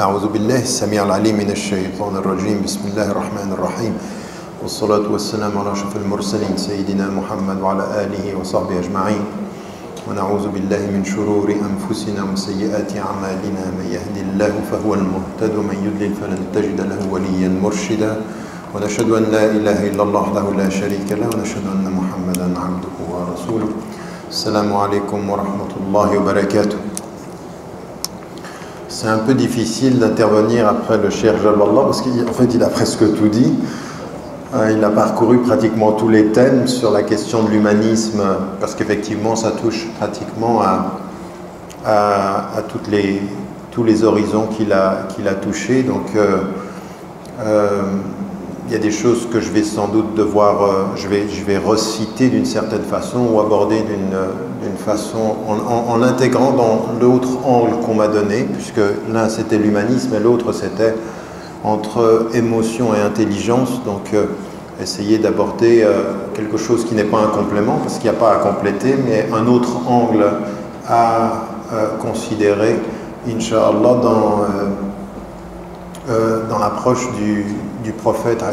أعوذ بالله السميع العليم من الشيطان الرجيم بسم الله الرحمن الرحيم والصلاة والسلام على أشرف المرسلين سيدنا محمد وعلى آله وصحبه أجمعين ونعوذ بالله من شرور أنفسنا وسيئات أعمالنا من يهد الله فهو المهتد ومن يضلل فلن تجد له وليا مرشدا ونشهد أن لا إله إلا الله وحده لا شريك له ونشهد أن محمدا عبده ورسوله. السلام عليكم ورحمة الله وبركاته. C'est un peu difficile d'intervenir après le Cheikh Jaballah parce qu'en fait il a presque tout dit. Il a parcouru pratiquement tous les thèmes sur la question de l'humanisme parce qu'effectivement ça touche pratiquement à tous les horizons qu'il a touchés. Donc il y a des choses que je vais sans doute devoir, je vais reciter d'une certaine façon ou aborder d'une façon en l'intégrant dans l'autre angle qu'on m'a donné, puisque l'un c'était l'humanisme et l'autre c'était entre émotion et intelligence. Donc essayer d'aborder quelque chose qui n'est pas un complément, parce qu'il n'y a pas à compléter, mais un autre angle à considérer, Inch'Allah, dans l'approche du prophète.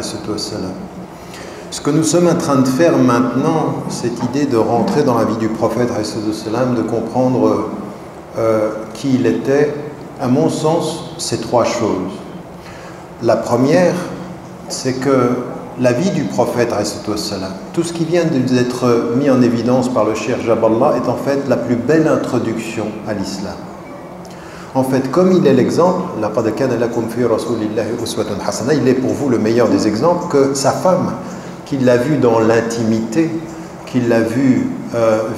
Ce que nous sommes en train de faire maintenant, cette idée de rentrer dans la vie du prophète, de comprendre qui il était, à mon sens, c'est trois choses. La première, c'est que la vie du prophète, tout ce qui vient d'être mis en évidence par le Cheikh Jaballah est en fait la plus belle introduction à l'islam. En fait, comme il est l'exemple, il est pour vous le meilleur des exemples, que sa femme, qu'il l'a vu dans l'intimité, qu'il l'a vu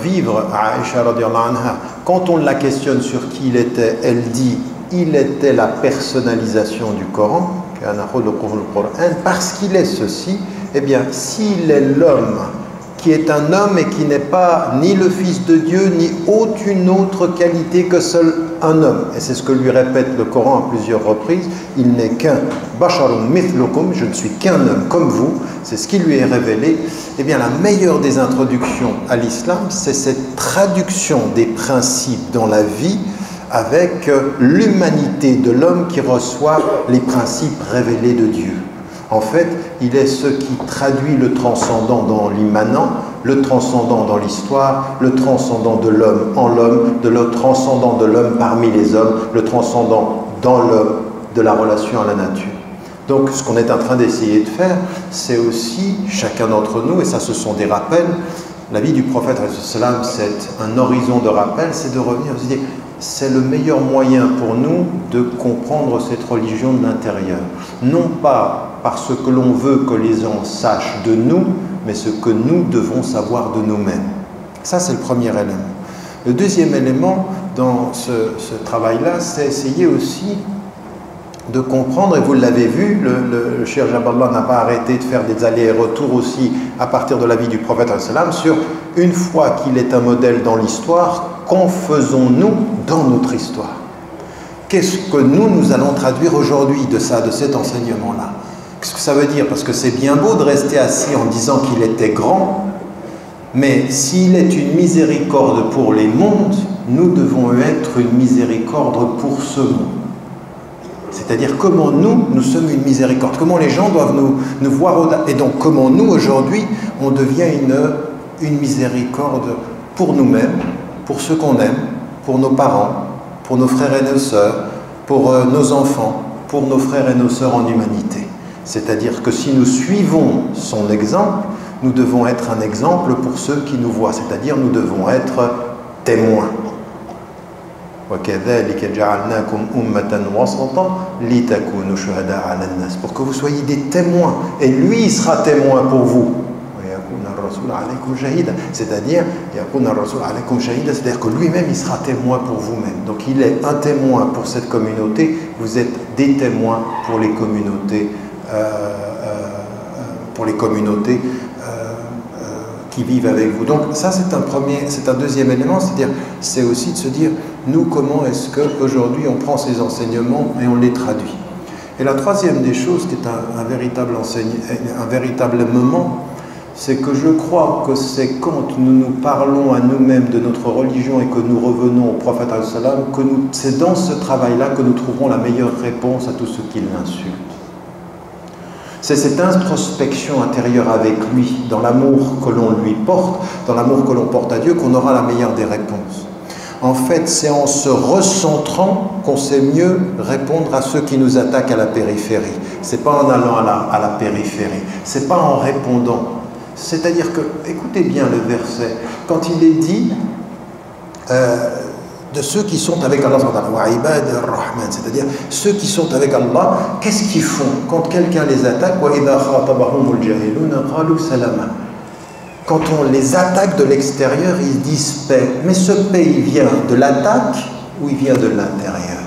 vivre, Aïcha radiallahu anha, quand on la questionne sur qui il était, elle dit il était la personnalisation du Coran, parce qu'il est ceci. Eh bien, s'il est l'homme qui est un homme et qui n'est pas ni le fils de Dieu, ni aucune autre qualité que seul un homme. Et c'est ce que lui répète le Coran à plusieurs reprises. Il n'est qu'un basharun mithlukum, je ne suis qu'un homme comme vous. C'est ce qui lui est révélé. Eh bien, la meilleure des introductions à l'islam, c'est cette traduction des principes dans la vie avec l'humanité de l'homme qui reçoit les principes révélés de Dieu. En fait, il est ce qui traduit le transcendant dans l'immanent, le transcendant dans l'histoire, le transcendant de l'homme en l'homme, le transcendant de l'homme parmi les hommes, le transcendant dans l'homme de la relation à la nature. Donc, ce qu'on est en train d'essayer de faire, c'est aussi, chacun d'entre nous, et ça ce sont des rappels, la vie du prophète, c'est un horizon de rappel, c'est de revenir, de se dire, c'est le meilleur moyen pour nous de comprendre cette religion de l'intérieur. Non pas parce que l'on veut que les gens sachent de nous, mais ce que nous devons savoir de nous-mêmes. Ça, c'est le premier élément. Le deuxième élément dans ce travail-là, c'est essayer aussi de comprendre, et vous l'avez vu, le Cheikh Jaballah n'a pas arrêté de faire des allers et retours aussi à partir de la vie du prophète sur une fois qu'il est un modèle dans l'histoire, qu'en faisons-nous dans notre histoire? Qu'est-ce que nous allons traduire aujourd'hui de cet enseignement-là? Qu'est-ce que ça veut dire? Parce que c'est bien beau de rester assis en disant qu'il était grand, mais s'il est une miséricorde pour les mondes, nous devons être une miséricorde pour ce monde. C'est-à-dire comment nous sommes une miséricorde, comment les gens doivent nous voir au-delà. Et donc comment nous, aujourd'hui, on devient une miséricorde pour nous-mêmes, pour ceux qu'on aime, pour nos parents, pour nos frères et nos sœurs, pour nos enfants, pour nos frères et nos sœurs en humanité. C'est-à-dire que si nous suivons son exemple, nous devons être un exemple pour ceux qui nous voient. C'est-à-dire nous devons être témoins. Pour que vous soyez des témoins. Et lui, il sera témoin pour vous. C'est-à-dire que lui-même, il sera témoin pour vous-même. Donc il est un témoin pour cette communauté. Vous êtes des témoins pour les communautés, qui vivent avec vous. Donc ça, c'est un deuxième élément, c'est-à-dire, c'est aussi de se dire, nous, comment est-ce qu'aujourd'hui on prend ces enseignements et on les traduit. Et la troisième des choses, qui est un véritable moment, c'est que je crois que c'est quand nous nous parlons à nous-mêmes de notre religion et que nous revenons au prophète que c'est dans ce travail-là que nous trouverons la meilleure réponse à tout ce qui l'insulte. C'est cette introspection intérieure avec lui, dans l'amour que l'on lui porte, dans l'amour que l'on porte à Dieu, qu'on aura la meilleure des réponses. En fait, c'est en se recentrant qu'on sait mieux répondre à ceux qui nous attaquent à la périphérie. C'est pas en allant à la périphérie, c'est pas en répondant. C'est-à-dire que, écoutez bien le verset, quand il est dit de ceux qui sont avec Allah, c'est-à-dire ceux qui sont avec Allah, qu'est-ce qu'ils font quand quelqu'un les attaque? Quand on les attaque de l'extérieur, ils disent paix. Mais ce paix, il vient de l'attaque ou il vient de l'intérieur?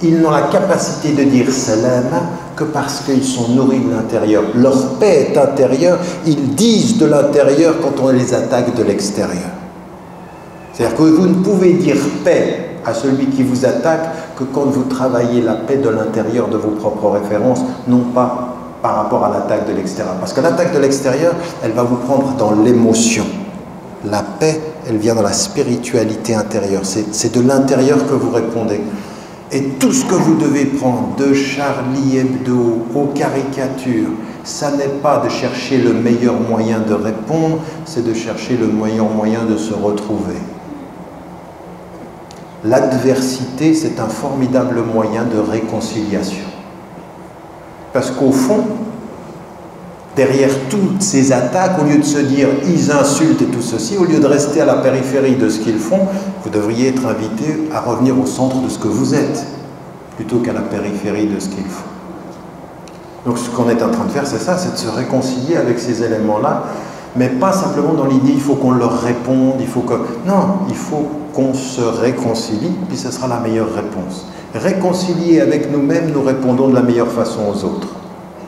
Ils n'ont la capacité de dire salama que parce qu'ils sont nourris de l'intérieur. Leur paix est intérieure, ils disent de l'intérieur quand on les attaque de l'extérieur. C'est-à-dire que vous ne pouvez dire paix à celui qui vous attaque que quand vous travaillez la paix de l'intérieur de vos propres références, non pas par rapport à l'attaque de l'extérieur. Parce que l'attaque de l'extérieur, elle va vous prendre dans l'émotion. La paix, elle vient dans la spiritualité intérieure. C'est de l'intérieur que vous répondez. Et tout ce que vous devez prendre, de Charlie Hebdo aux caricatures, ça n'est pas de chercher le meilleur moyen de répondre, c'est de chercher le meilleur moyen de se retrouver. L'adversité, c'est un formidable moyen de réconciliation. Parce qu'au fond, derrière toutes ces attaques, au lieu de se dire « ils insultent et tout ceci », au lieu de rester à la périphérie de ce qu'ils font, vous devriez être invité à revenir au centre de ce que vous êtes, plutôt qu'à la périphérie de ce qu'ils font. Donc ce qu'on est en train de faire, c'est ça, c'est de se réconcilier avec ces éléments-là, mais pas simplement dans l'idée « il faut qu'on leur réponde », il faut que... Non, il faut qu'on se réconcilie, puis ce sera la meilleure réponse. Réconcilier avec nous-mêmes, nous répondons de la meilleure façon aux autres.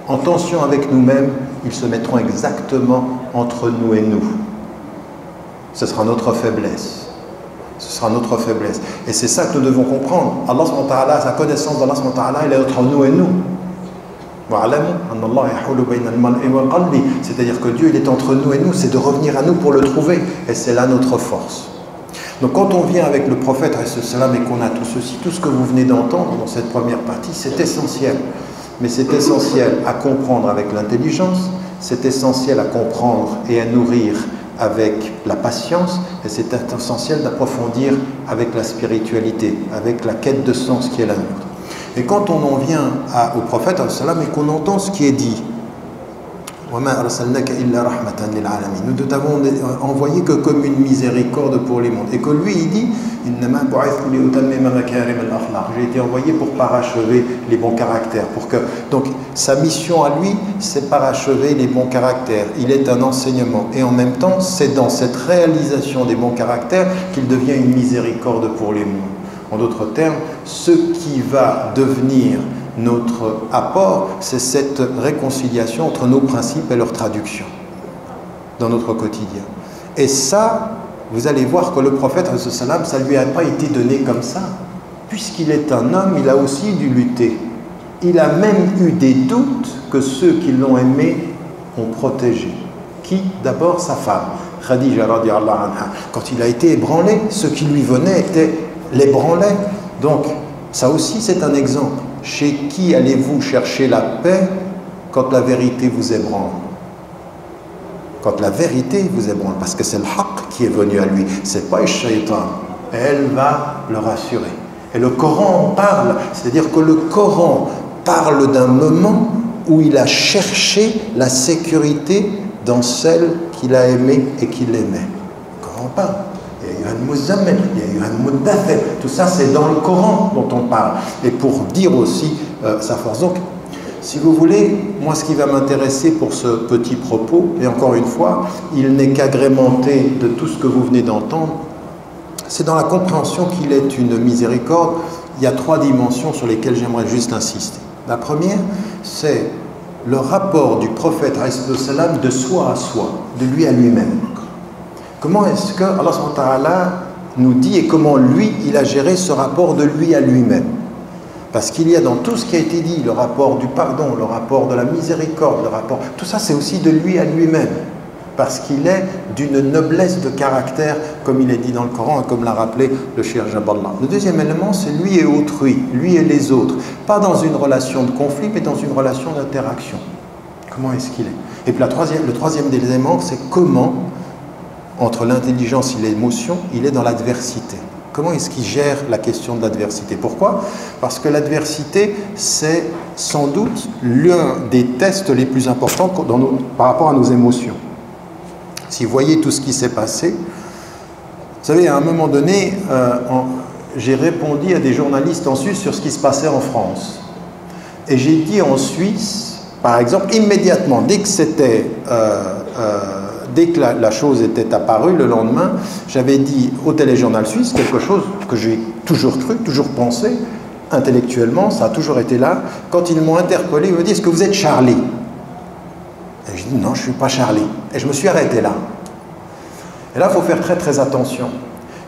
En tension avec nous-mêmes, ils se mettront exactement entre nous et nous. Ce sera notre faiblesse. Ce sera notre faiblesse. Et c'est ça que nous devons comprendre. Allah subhanahu wa ta'ala, sa connaissance d'Allah subhanahu wa ta'ala, elle est entre nous et nous. C'est-à-dire que Dieu, il est entre nous et nous. C'est de revenir à nous pour le trouver. Et c'est là notre force. Donc quand on vient avec le prophète et qu'on a tout ceci, tout ce que vous venez d'entendre dans cette première partie, c'est essentiel. Mais c'est essentiel à comprendre avec l'intelligence, c'est essentiel à comprendre et à nourrir avec la patience, et c'est essentiel d'approfondir avec la spiritualité, avec la quête de sens qui est la nôtre. Et quand on en vient au prophète et qu'on entend ce qui est dit, nous ne t'avons envoyé que comme une miséricorde pour les mondes. Et que lui, il dit, j'ai été envoyé pour parachever les bons caractères. Donc, sa mission à lui, c'est parachever les bons caractères. Il est un enseignement. Et en même temps, c'est dans cette réalisation des bons caractères qu'il devient une miséricorde pour les mondes. En d'autres termes, ce qui va devenir notre apport, c'est cette réconciliation entre nos principes et leur traduction dans notre quotidien. Et ça, vous allez voir que le prophète, ça ne lui a pas été donné comme ça. Puisqu'il est un homme, il a aussi dû lutter. Il a même eu des doutes que ceux qui l'ont aimé ont protégé. Qui? D'abord sa femme, Khadija radiallahu anha. Quand il a été ébranlé, ceux qui lui venaient l'ébranlaient. Donc, ça aussi c'est un exemple. Chez qui allez-vous chercher la paix quand la vérité vous ébranle? Quand la vérité vous ébranle, parce que c'est le haqq qui est venu à lui, c'est pas le shaitan. Elle va le rassurer. Et le Coran en parle, c'est-à-dire que le Coran parle d'un moment où il a cherché la sécurité dans celle qu'il a aimée et qu'il aimait. Le Coran parle. Tout ça c'est dans le Coran dont on parle, et pour dire aussi sa force. Donc si vous voulez, moi ce qui va m'intéresser pour ce petit propos, et encore une fois il n'est qu'agrémenté de tout ce que vous venez d'entendre, c'est dans la compréhension qu'il est une miséricorde. Il y a trois dimensions sur lesquelles j'aimerais juste insister. La première, c'est le rapport du prophète de soi à soi, de lui à lui-même. Comment est-ce que Allah subhanahu wa ta'ala nous dit et comment lui, il a géré ce rapport de lui à lui-même? Parce qu'il y a dans tout ce qui a été dit, le rapport du pardon, le rapport de la miséricorde, le rapport, tout ça c'est aussi de lui à lui-même. Parce qu'il est d'une noblesse de caractère, comme il est dit dans le Coran et comme l'a rappelé le Cheikh Jaballah. Le deuxième élément, c'est lui et autrui, lui et les autres. Pas dans une relation de conflit, mais dans une relation d'interaction. Comment est-ce qu'il est? Et puis le troisième des éléments, c'est comment, entre l'intelligence et l'émotion, il est dans l'adversité. Comment est-ce qu'il gère la question de l'adversité? Pourquoi? Parce que l'adversité, c'est sans doute l'un des tests les plus importants par rapport à nos émotions. Si vous voyez tout ce qui s'est passé, vous savez, à un moment donné, j'ai répondu à des journalistes en Suisse sur ce qui se passait en France. Et j'ai dit en Suisse, par exemple, immédiatement, dès que la chose était apparue, le lendemain, j'avais dit au téléjournal suisse quelque chose que j'ai toujours cru, toujours pensé, intellectuellement, ça a toujours été là. Quand ils m'ont interpellé, ils me disent: est-ce que vous êtes Charlie? Et je dis: non, je ne suis pas Charlie. Et je me suis arrêté là. Et là, il faut faire très très attention.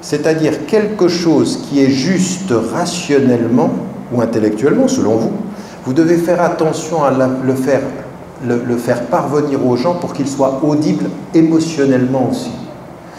C'est-à-dire quelque chose qui est juste rationnellement ou intellectuellement, selon vous, vous devez faire attention à le faire parvenir aux gens pour qu'il soit audible émotionnellement aussi.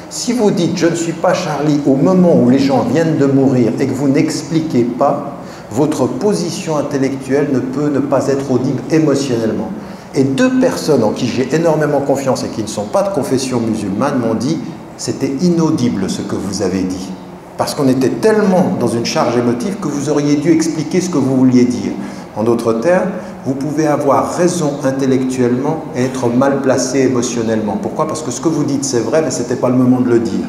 Si vous dites: je ne suis pas Charlie au moment où les gens viennent de mourir et que vous n'expliquez pas, votre position intellectuelle ne peut ne pas être audible émotionnellement. Et deux personnes en qui j'ai énormément confiance et qui ne sont pas de confession musulmane m'ont dit: c'était inaudible ce que vous avez dit. Parce qu'on était tellement dans une charge émotive que vous auriez dû expliquer ce que vous vouliez dire. En d'autres termes, vous pouvez avoir raison intellectuellement et être mal placé émotionnellement. Pourquoi? Parce que ce que vous dites c'est vrai, mais ce n'était pas le moment de le dire.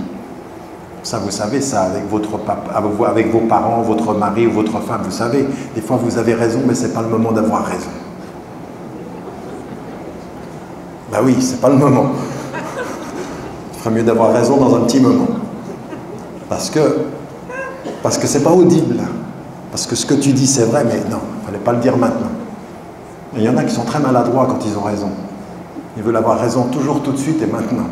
Ça, vous savez, ça avec votre papa, avec vos parents, votre mari ou votre femme, vous savez, des fois vous avez raison, mais ce n'est pas le moment d'avoir raison. Ben oui, c'est pas le moment. Il ferait mieux d'avoir raison dans un petit moment. Parce que c'est pas audible. Parce que ce que tu dis c'est vrai, mais non, il ne fallait pas le dire maintenant. Et il y en a qui sont très maladroits quand ils ont raison. Ils veulent avoir raison toujours, tout de suite et maintenant.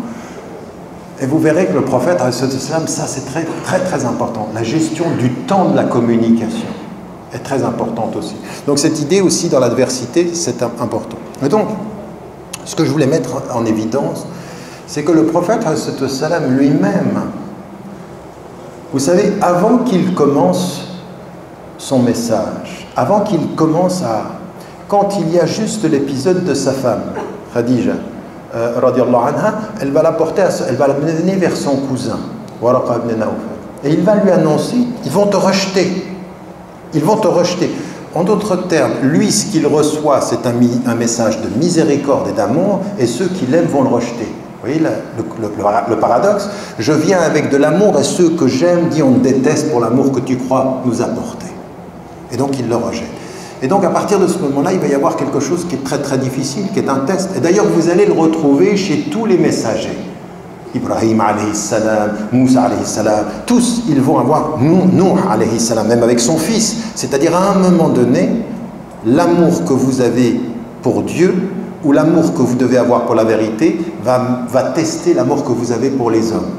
Et vous verrez que le prophète, ça c'est très, très, très important. La gestion du temps de la communication est très importante aussi. Donc cette idée aussi dans l'adversité, c'est important. Et donc, ce que je voulais mettre en évidence, c'est que le prophète lui-même, vous savez, avant qu'il commence son message, avant qu'il commence quand il y a juste l'épisode de sa femme, Khadija, radiallahu anha, elle va l'amener vers son cousin, Waraqa ibn Nawfal. Et il va lui annoncer: ils vont te rejeter. Ils vont te rejeter. En d'autres termes, lui, ce qu'il reçoit, c'est un message de miséricorde et d'amour, et ceux qui l'aiment vont le rejeter. Vous voyez le paradoxe? Je viens avec de l'amour, et ceux que j'aime, dit on te déteste pour l'amour que tu crois nous apporter. Et donc il le rejette. Et donc à partir de ce moment-là, il va y avoir quelque chose qui est très très difficile, qui est un test. Et d'ailleurs, vous allez le retrouver chez tous les messagers. Ibrahim alayhi salam, Moussa alayhi salam, tous ils vont avoir Nuh alayhi salam, même avec son fils. C'est-à-dire à un moment donné, l'amour que vous avez pour Dieu ou l'amour que vous devez avoir pour la vérité va tester l'amour que vous avez pour les hommes.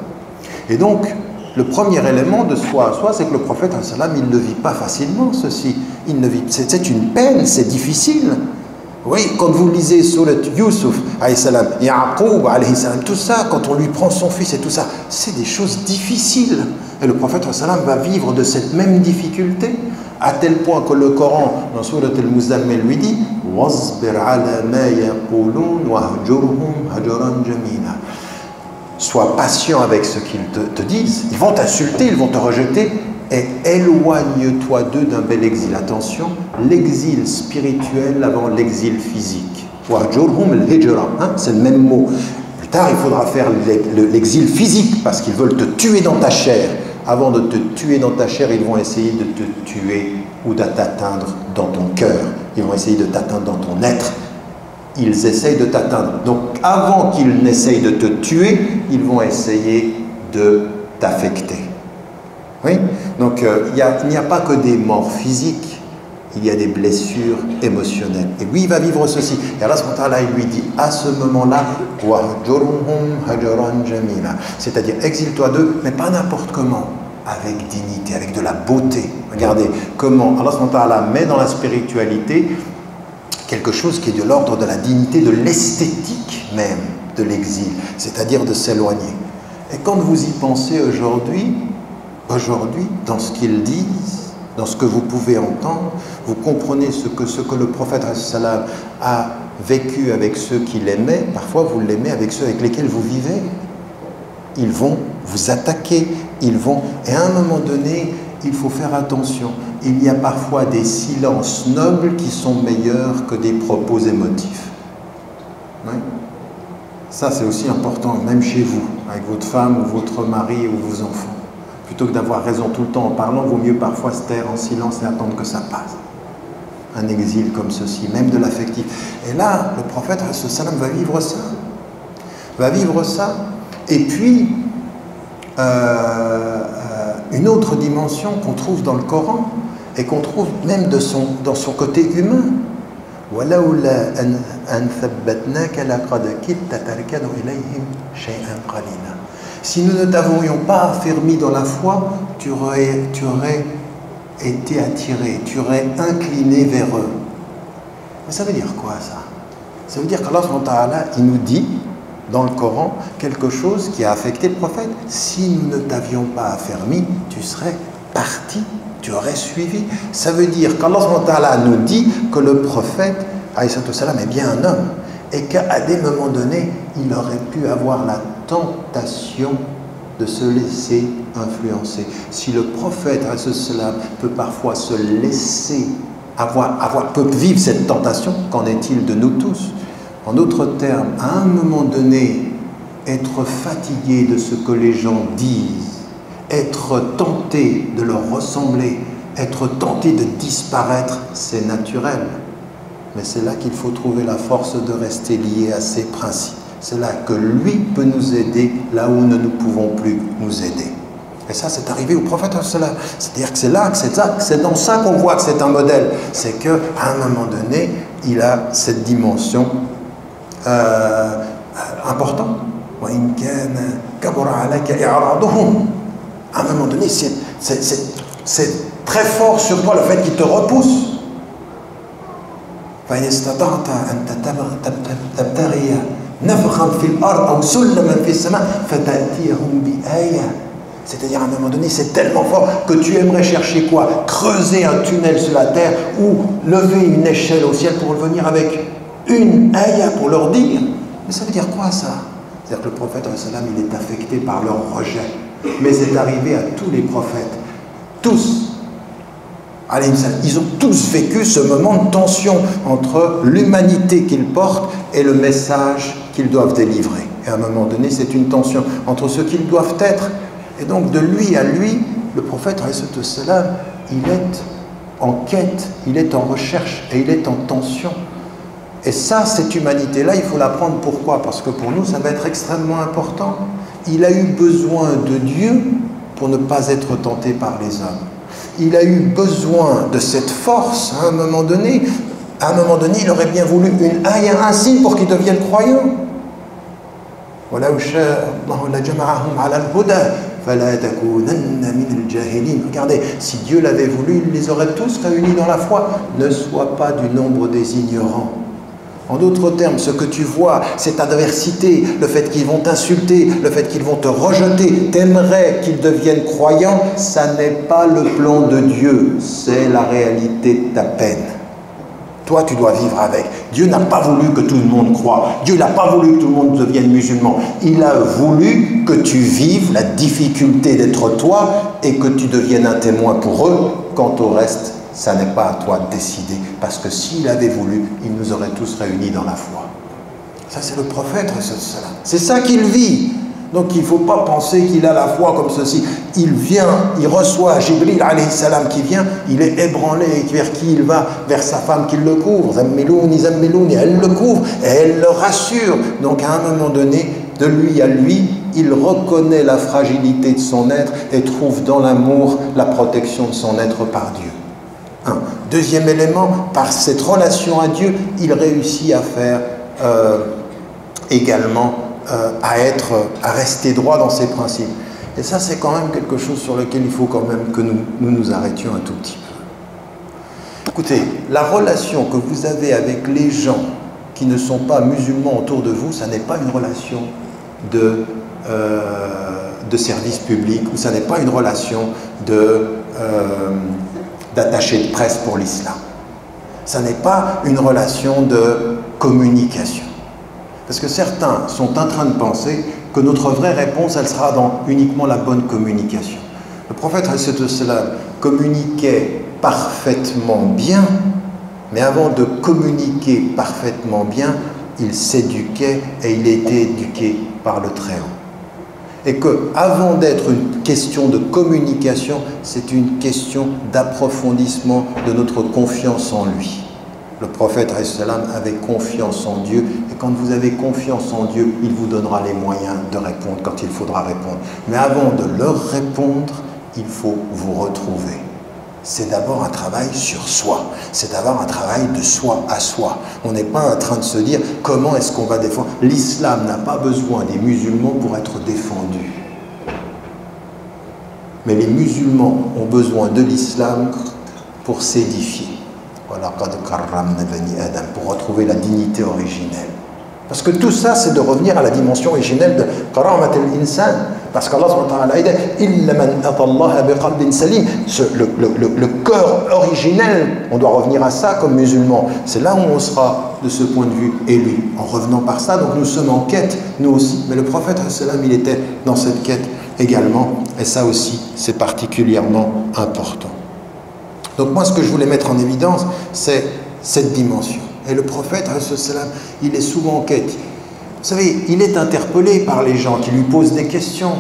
Et donc, le premier élément de soi à soi, c'est que le prophète, il ne vit pas facilement ceci. C'est une peine, c'est difficile. Oui, quand vous lisez Surat Yusuf, Ya'qub, tout ça, quand on lui prend son fils et tout ça, c'est des choses difficiles. Et le prophète va vivre de cette même difficulté, à tel point que le Coran, dans Surat al-Muzammil, lui dit « Wasbir ala ma yaqulun wahjurhum hajran jamila » Sois patient avec ce qu'ils te disent. Ils vont t'insulter, ils vont te rejeter, et éloigne-toi d'eux d'un bel exil. Attention, l'exil spirituel avant l'exil physique. C'est le même mot. Plus tard, il faudra faire l'exil physique, parce qu'ils veulent te tuer dans ta chair. Avant de te tuer dans ta chair, ils vont essayer de te tuer ou de t'atteindre dans ton cœur. Ils vont essayer de t'atteindre dans ton être. Ils essayent de t'atteindre. Donc, avant qu'ils n'essayent de te tuer, ils vont essayer de t'affecter. Oui? Donc, il n'y a pas que des morts physiques, il y a des blessures émotionnelles. Et lui, il va vivre ceci. Et Allah, il lui dit, à ce moment-là, c'est-à-dire exile-toi d'eux, mais pas n'importe comment. avec dignité, avec de la beauté. Regardez comment Allah subhanahu wa ta'ala met dans la spiritualité quelque chose qui est de l'ordre de la dignité, de l'esthétique même de l'exil, c'est-à-dire de s'éloigner. Et quand vous y pensez aujourd'hui, dans ce qu'ils disent, dans ce que vous pouvez entendre, vous comprenez ce que le prophète a vécu avec ceux qui l'aimaient. Parfois vous l'aimez avec ceux avec lesquels vous vivez. Ils vont vous attaquer, et à un moment donné, il faut faire attention. Il y a parfois des silences nobles qui sont meilleurs que des propos émotifs. Oui. Ça, c'est aussi important, même chez vous, avec votre femme ou votre mari ou vos enfants. Plutôt que d'avoir raison tout le temps en parlant, vaut mieux parfois se taire en silence et attendre que ça passe. Un exil comme ceci, même de l'affectif. Et là, le prophète va vivre ça. Va vivre ça. Et puis, une autre dimension qu'on trouve dans le Coran et qu'on trouve même dans son côté humain. Si nous ne t'aurions pas affermi dans la foi, tu aurais été attiré, tu aurais incliné vers eux. Mais ça veut dire quoi ça? Ça veut dire qu'Allah subhanahu wa ta'ala, il nous dit dans le Coran quelque chose qui a affecté le prophète. Si nous ne t'avions pas affermi, tu serais parti, tu aurais suivi. Ça veut dire qu'Allah subhanahu wa ta'ala nous dit que le prophète est bien un homme et qu'à des moments donnés, il aurait pu avoir la tentation de se laisser influencer. Si le prophète peut parfois se laisser peut vivre cette tentation, qu'en est-il de nous tous? En d'autres termes, à un moment donné, être fatigué de ce que les gens disent, être tenté de leur ressembler, être tenté de disparaître, c'est naturel. Mais c'est là qu'il faut trouver la force de rester lié à ses principes. C'est là que lui peut nous aider, là où nous ne pouvons plus nous aider. Et ça, c'est arrivé au prophète. C'est-à-dire que c'est dans ça qu'on voit que c'est un modèle. C'est qu'à un moment donné, il a cette dimension importante. À un moment donné, c'est très fort sur toi le fait qu'il te repousse. C'est-à-dire à un moment donné, c'est tellement fort que tu aimerais chercher quoi? Creuser un tunnel sur la terre ou lever une échelle au ciel pour venir avec une ayah pour leur dire. Mais ça veut dire quoi ça? C'est-à-dire que le prophète, il est affecté par leur rejet. Mais c'est arrivé à tous les prophètes. Tous. Ils ont tous vécu ce moment de tension entre l'humanité qu'ils portent et le message qu'ils doivent délivrer. Et à un moment donné, c'est une tension entre ce qu'ils doivent être. Et donc, de lui à lui, le prophète, il est en quête, il est en recherche et il est en tension. Et ça, cette humanité-là, il faut l'apprendre. Pourquoi? Parce que pour nous, ça va être extrêmement important. Il a eu besoin de Dieu pour ne pas être tenté par les hommes. Il a eu besoin de cette force à un moment donné. À un moment donné, il aurait bien voulu un signe pour qu'il devienne croyant. Regardez, si Dieu l'avait voulu, il les aurait tous réunis dans la foi. Ne sois pas du nombre des ignorants. En d'autres termes, ce que tu vois, cette adversité, le fait qu'ils vont t'insulter, le fait qu'ils vont te rejeter, t'aimerais qu'ils deviennent croyants, ça n'est pas le plan de Dieu, c'est la réalité de ta peine. Toi, tu dois vivre avec. Dieu n'a pas voulu que tout le monde croie. Dieu n'a pas voulu que tout le monde devienne musulman. Il a voulu que tu vives la difficulté d'être toi et que tu deviennes un témoin pour eux. Quant au reste, ça n'est pas à toi de décider. Parce que s'il avait voulu, il nous aurait tous réunis dans la foi. Ça, c'est le prophète. C'est ça qu'il vit. Donc il ne faut pas penser qu'il a la foi comme ceci. Il vient, il reçoit Jibril alayhi salam qui vient, il est ébranlé. Vers qui il va? Vers sa femme qui le couvre. Zammilouni, zammilouni. Elle le couvre et elle le rassure. Donc à un moment donné, de lui à lui, il reconnaît la fragilité de son être et trouve dans l'amour la protection de son être par Dieu. Deuxième élément, par cette relation à Dieu, il réussit à faire également à rester droit dans ses principes. Et ça, c'est quand même quelque chose sur lequel il faut quand même que nous arrêtions un tout petit peu. Écoutez, la relation que vous avez avec les gens qui ne sont pas musulmans autour de vous, ça n'est pas une relation de service public, ou ça n'est pas une relation d'attaché de presse pour l'islam. Ça n'est pas une relation de communication. Parce que certains sont en train de penser que notre vraie réponse, elle sera dans uniquement la bonne communication. Le prophète communiquait parfaitement bien, mais avant de communiquer parfaitement bien, il s'éduquait et il était éduqué par le Très-Haut. Et qu'avant d'être une question de communication, c'est une question d'approfondissement de notre confiance en lui. Le prophète avait confiance en Dieu, et quand vous avez confiance en Dieu, il vous donnera les moyens de répondre quand il faudra répondre. Mais avant de leur répondre, il faut vous retrouver. C'est d'abord un travail sur soi, c'est d'abord un travail de soi à soi. On n'est pas en train de se dire comment est-ce qu'on va défendre. L'islam n'a pas besoin des musulmans pour être défendu. Mais les musulmans ont besoin de l'islam pour s'édifier. Pour retrouver la dignité originelle. Parce que tout ça, c'est de revenir à la dimension originelle de Karamat al-Insan. Parce qu'Allah a dit le cœur originel, on doit revenir à ça comme musulman. C'est là où on sera, de ce point de vue, élu. En revenant par ça, donc nous sommes en quête, nous aussi. Mais le prophète, il était dans cette quête également. Et ça aussi, c'est particulièrement important. Donc moi, ce que je voulais mettre en évidence, c'est cette dimension. Et le prophète, il est souvent en quête. Vous savez, il est interpellé par les gens qui lui posent des questions.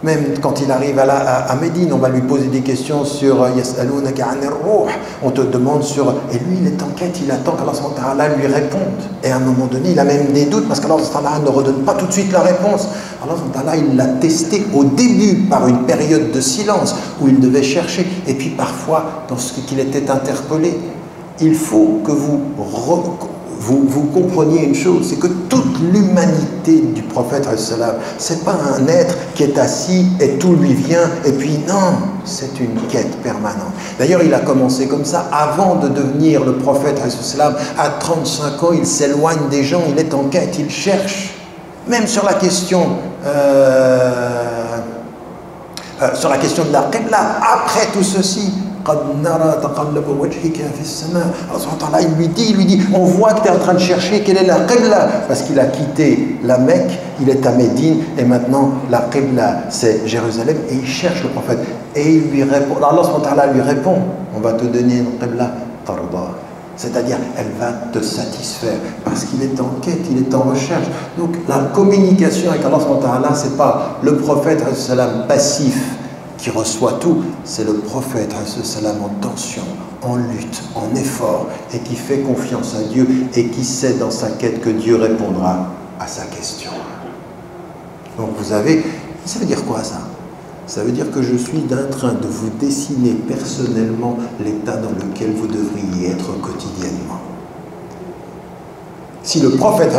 Même quand il arrive à Médine, on va lui poser des questions sur Yas'alounaka 'anir ruh. On te demande sur... Et lui, il est en quête, il attend qu'Allah lui réponde. Et à un moment donné, il a même des doutes parce qu'Allah ne redonne pas tout de suite la réponse. Allah, il l'a testé au début par une période de silence où il devait chercher. Et puis parfois, dans ce qu'il était interpellé, il faut que vous compreniez une chose, c'est que toute l'humanité du prophète, c'est pas un être qui est assis et tout lui vient, et puis non, c'est une quête permanente. D'ailleurs, il a commencé comme ça, avant de devenir le prophète, à 35 ans, il s'éloigne des gens, il est en quête, il cherche. Même sur la question de la qibla, après tout ceci, il lui dit, on voit que tu es en train de chercher quelle est la qibla, parce qu'il a quitté la Mecque, il est à Médine, et maintenant la qibla c'est Jérusalem, et il cherche le prophète, et il lui répond, Allah lui répond, on va te donner une qibla tarda, c'est-à-dire elle va te satisfaire, parce qu'il est en quête, il est en recherche. Donc la communication avec Allah, c'est pas le prophète passif qui reçoit tout, c'est le prophète en tension, en lutte, en effort, et qui fait confiance à Dieu et qui sait dans sa quête que Dieu répondra à sa question. Donc vous avez, ça veut dire quoi ça? Ça veut dire que je suis en train de vous dessiner personnellement l'état dans lequel vous devriez être quotidiennement. Si le prophète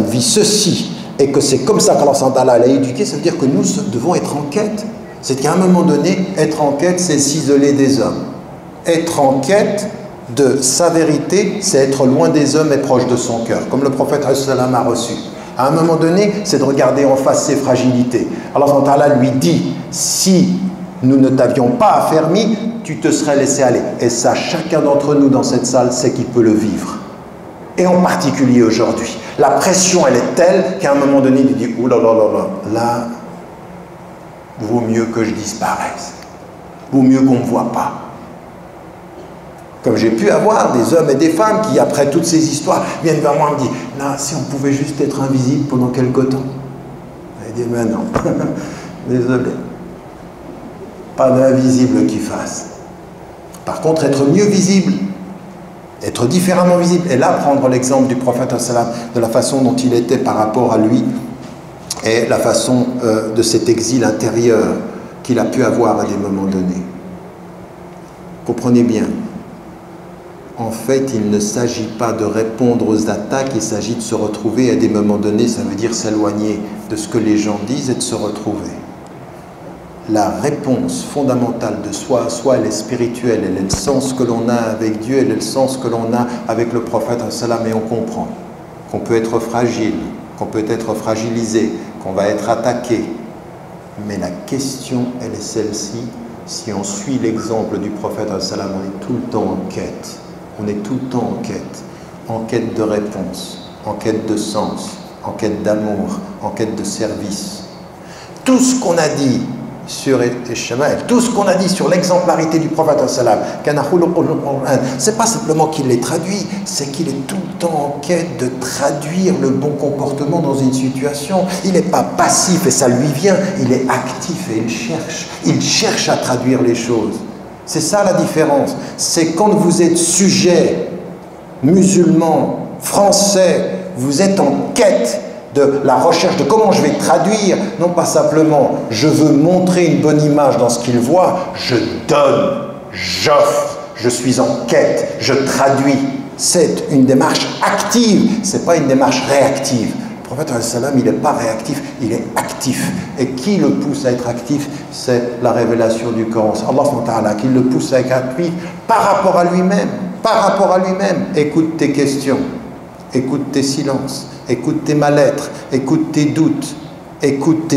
vit ceci et que c'est comme ça qu'Allah l'a éduqué, ça veut dire que nous devons être en quête. C'est qu'à un moment donné, être en quête, c'est s'isoler des hommes. Être en quête de sa vérité, c'est être loin des hommes et proche de son cœur, comme le prophète a reçu. À un moment donné, c'est de regarder en face ses fragilités. Allah lui dit, si nous ne t'avions pas affermi, tu te serais laissé aller. Et ça, chacun d'entre nous dans cette salle sait qu'il peut le vivre. Et en particulier aujourd'hui. La pression, elle est telle qu'à un moment donné, il dit, ouh là là là là, là, vaut mieux que je disparaisse. Vaut mieux qu'on ne me voit pas. Comme j'ai pu avoir des hommes et des femmes qui, après toutes ces histoires, viennent vers moi et me disent « Là, si on pouvait juste être invisible pendant quelque temps. » Je dis « Mais non, désolé. Pas d'invisible qui fasse. Par contre, être mieux visible, être différemment visible. » Et là, prendre l'exemple du prophète, de la façon dont il était par rapport à lui, et la façon de cet exil intérieur qu'il a pu avoir à des moments donnés. Comprenez bien. En fait, il ne s'agit pas de répondre aux attaques, il s'agit de se retrouver à des moments donnés, ça veut dire s'éloigner de ce que les gens disent et de se retrouver. la réponse fondamentale de soi à soi, elle est spirituelle, elle est le sens que l'on a avec Dieu, elle est le sens que l'on a avec le prophète, et on comprend qu'on peut être fragile, qu'on peut être fragilisé, qu'on va être attaqué. Mais la question, elle est celle-ci. Si on suit l'exemple du prophète, on est tout le temps en quête. On est tout le temps en quête de réponse, en quête de sens, en quête d'amour, en quête de service. Tout ce qu'on a dit sur Ishmaël, tout ce qu'on a dit sur l'exemplarité du prophète, c'est pas simplement qu'il les traduit, c'est qu'il est tout le temps en quête de traduire le bon comportement dans une situation. Il n'est pas passif et ça lui vient, il est actif et il cherche à traduire les choses. C'est ça la différence. C'est quand vous êtes sujet, musulman, français, vous êtes en quête de la recherche de comment je vais traduire, non pas simplement je veux montrer une bonne image dans ce qu'il voit, je donne, j'offre, je suis en quête, je traduis. C'est une démarche active, ce n'est pas une démarche réactive. Le prophète, il n'est pas réactif, il est actif. Et qui le pousse à être actif? C'est la révélation du Coran. C'est Allah qui le pousse à être actif par rapport à lui-même. Par rapport à lui-même. Écoute tes questions, écoute tes silences, écoute tes mal-être, écoute tes doutes, écoute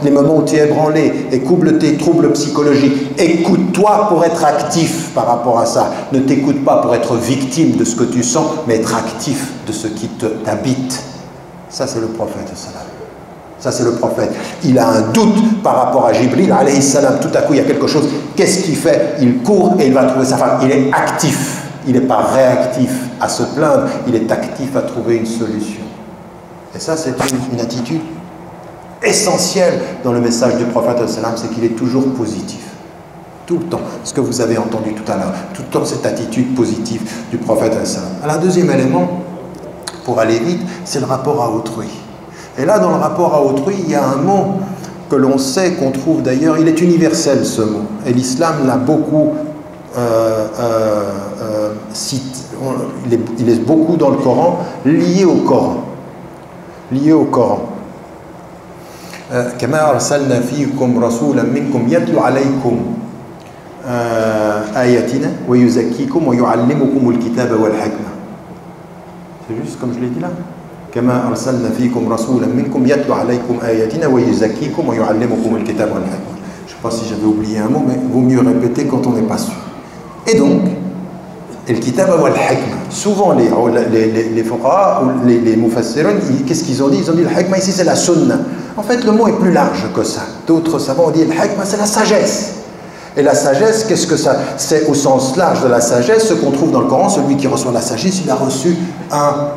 les moments où tu es ébranlé, écoute tes troubles psychologiques, écoute-toi pour être actif par rapport à ça. Ne t'écoute pas pour être victime de ce que tu sens, mais être actif de ce qui t'habite. Ça c'est le prophète. Ça c'est le prophète. Il a un doute par rapport à Jibril, alayhi salam. Tout à coup il y a quelque chose. Qu'est-ce qu'il fait? Il court et il va trouver sa femme. Il est actif. Il n'est pas réactif à se plaindre. Il est actif à trouver une solution. Et ça, c'est une attitude essentielle dans le message du prophète, c'est qu'il est toujours positif. Tout le temps. Ce que vous avez entendu tout à l'heure. Tout le temps, cette attitude positive du prophète. Alors, un deuxième élément, pour aller vite, c'est le rapport à autrui. Et là, dans le rapport à autrui, il y a un mot que l'on sait, qu'on trouve d'ailleurs, il est universel ce mot. Et l'islam l'a beaucoup cité. Il est beaucoup dans le Coran, lié au Coran. Lié au Coran. كما أرسلنا فيكم رسولا منكم يتلو عليكم آياتنا ويزكيكم ويعلمكم الكتاب والحكمة. C'est juste comme je l'ai dit là. كما أرسلنا فيكم رسولا منكم يتلو عليكم آياتنا ويزكيكم ويعلمكم الكتاب والحكمة. Je ne sais pas si j'avais oublié un mot, mais il vaut mieux répéter quand on n'est pas sûr. Et donc, le kitab wal hikma. Souvent les fuqaha ou les mufassirun, qu'est-ce qu'ils ont dit? Ils ont dit le hikma ici c'est la sunna. En fait le mot est plus large que ça. D'autres savants ont dit le hikma c'est la sagesse. Et la sagesse, qu'est-ce que ça? C'est au sens large de la sagesse, ce qu'on trouve dans le Coran. Celui qui reçoit la sagesse, il a reçu un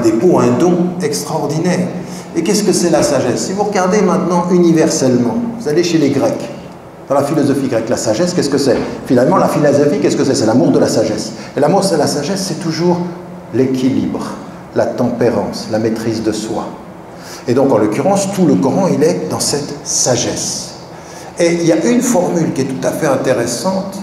dépôt, un don extraordinaire. Et qu'est-ce que c'est la sagesse? Si vous regardez maintenant universellement, vous allez chez les Grecs. Dans la philosophie grecque, la sagesse, qu'est-ce que c'est? Finalement, la philosophie, qu'est-ce que c'est? C'est l'amour de la sagesse. Et l'amour de la sagesse, c'est toujours l'équilibre, la tempérance, la maîtrise de soi. Et donc, en l'occurrence, tout le Coran, il est dans cette sagesse. Et il y a une formule qui est tout à fait intéressante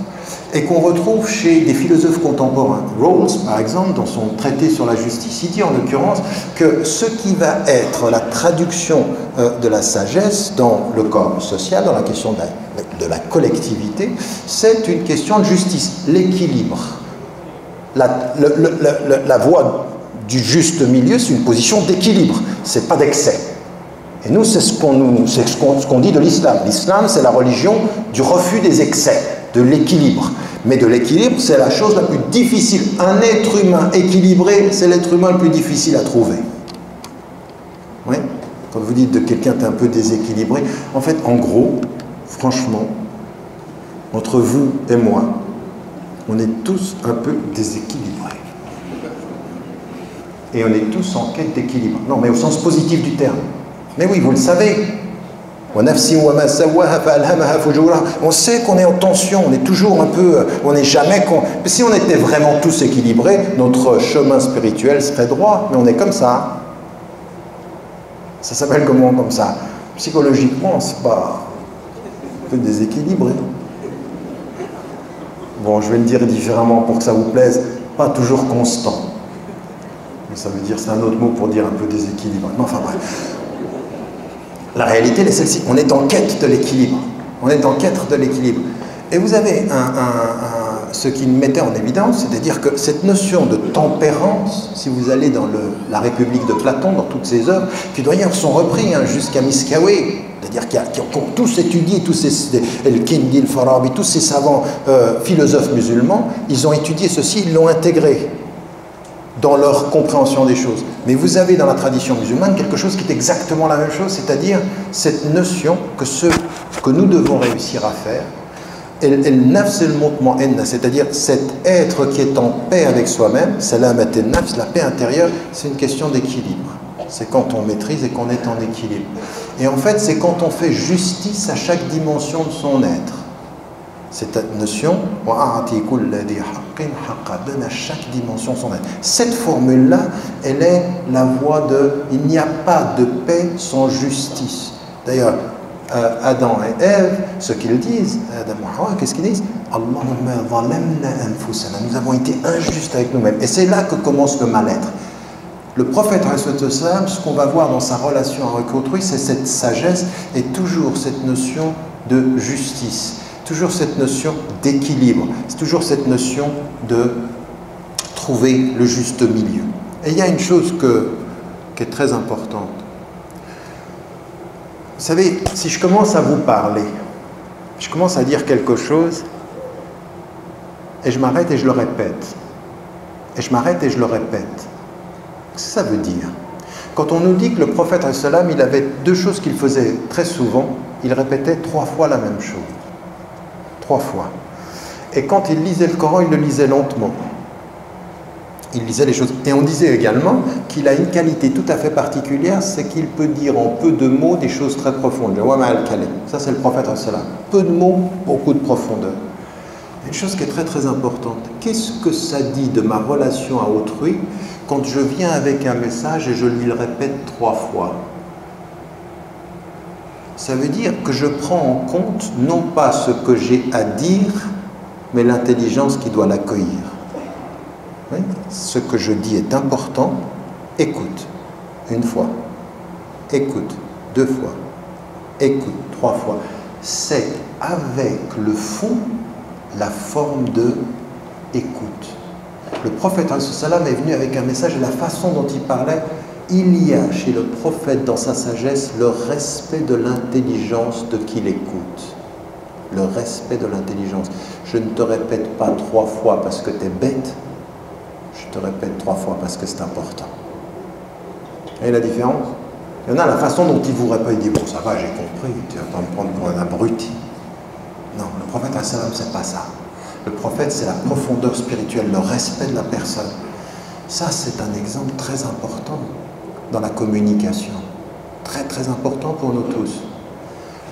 et qu'on retrouve chez des philosophes contemporains. Rawls, par exemple, dans son traité sur la justice, il dit en l'occurrence que ce qui va être la traduction de la sagesse dans le corps social, dans la question de la collectivité, c'est une question de justice, l'équilibre. La voie du juste milieu, c'est une position d'équilibre, c'est pas d'excès. Et nous, c'est ce qu'on dit de l'islam. L'islam, c'est la religion du refus des excès, de l'équilibre. Mais de l'équilibre, c'est la chose la plus difficile. Un être humain équilibré, c'est l'être humain le plus difficile à trouver. Oui? Quand vous dites de quelqu'un qui est un peu déséquilibré, en fait, en gros, franchement, entre vous et moi, on est tous un peu déséquilibrés. Et on est tous en quête d'équilibre. Non, mais au sens positif du terme. Mais oui, vous le savez. On sait qu'on est en tension, on est toujours un peu, on n'est jamais... Si on était vraiment tous équilibrés, notre chemin spirituel serait droit, mais on est comme ça. Ça s'appelle comment comme ça? Psychologiquement, c'est pas un peu déséquilibré. Bon, je vais le dire différemment pour que ça vous plaise, pas toujours constant. Mais ça veut dire, c'est un autre mot pour dire un peu déséquilibré. Mais enfin bref. La réalité, elle est celle-ci. On est en quête de l'équilibre. On est en quête de l'équilibre. Et vous avez ce qui mettait en évidence, c'est-à-dire que cette notion de tempérance, si vous allez dans la République de Platon, dans toutes ses œuvres, qui d'ailleurs sont repris jusqu'à Miskawi, c'est-à-dire qui ont tous étudié, El-Kindi, El-Farabi, tous ces savants philosophes musulmans, ils ont étudié ceci, ils l'ont intégré dans leur compréhension des choses. Mais vous avez dans la tradition musulmane quelque chose qui est exactement la même chose, c'est-à-dire cette notion que ce que nous devons réussir à faire, c'est-à-dire cet être qui est en paix avec soi-même, salamat al-nafs, la paix intérieure, c'est une question d'équilibre. C'est quand on maîtrise et qu'on est en équilibre. Et en fait, c'est quand on fait justice à chaque dimension de son être. Cette notion, donne à chaque dimension son être. Cette formule-là, elle est la voie de « il n'y a pas de paix sans justice ». D'ailleurs, Adam et Ève, ce qu'ils disent, Adam et Hawa, qu'est-ce qu'ils disent? Allahumma zalamna anfusana, nous avons été injustes avec nous-mêmes. Et c'est là que commence le mal-être. Le prophète, ce qu'on va voir dans sa relation avec autrui, c'est cette sagesse et toujours cette notion de justice, toujours cette notion d'équilibre, c'est toujours cette notion de trouver le juste milieu. Et il y a une chose qui est très importante. Vous savez, si je commence à vous parler, je commence à dire quelque chose, et je m'arrête et je le répète, et je m'arrête et je le répète. Qu'est-ce que ça veut dire? Quand on nous dit que le prophète, il avait deux choses qu'il faisait très souvent, il répétait 3 fois la même chose. 3 fois. Et quand il lisait le Coran, il le lisait lentement. Il lisait les choses. Et on disait également qu'il a une qualité tout à fait particulière, c'est qu'il peut dire en peu de mots des choses très profondes. Ça, c'est le prophète. Peu de mots, beaucoup de profondeur. Une chose qui est très très importante. Qu'est-ce que ça dit de ma relation à autrui quand je viens avec un message et je lui le répète 3 fois? Ça veut dire que je prends en compte non pas ce que j'ai à dire, mais l'intelligence qui doit l'accueillir. Oui? Ce que je dis est important, écoute, 1 fois, écoute, 2 fois, écoute, 3 fois. C'est avec le fond la forme de écoute. Le prophète est venu avec un message et la façon dont il parlait, il y a chez le prophète dans sa sagesse le respect de l'intelligence de qui l'écoute. Le respect de l'intelligence. Je ne te répète pas 3 fois parce que tu es bête, je te répète 3 fois parce que c'est important. Vous voyez la différence? Il y en a la façon dont il vous répète, il dit bon ça va, j'ai compris, tu vas pas me prendre pour un abruti. Non, le prophète c'est pas ça. Le prophète c'est la profondeur spirituelle, le respect de la personne. Ça c'est un exemple très important dans la communication. Très très important pour nous tous.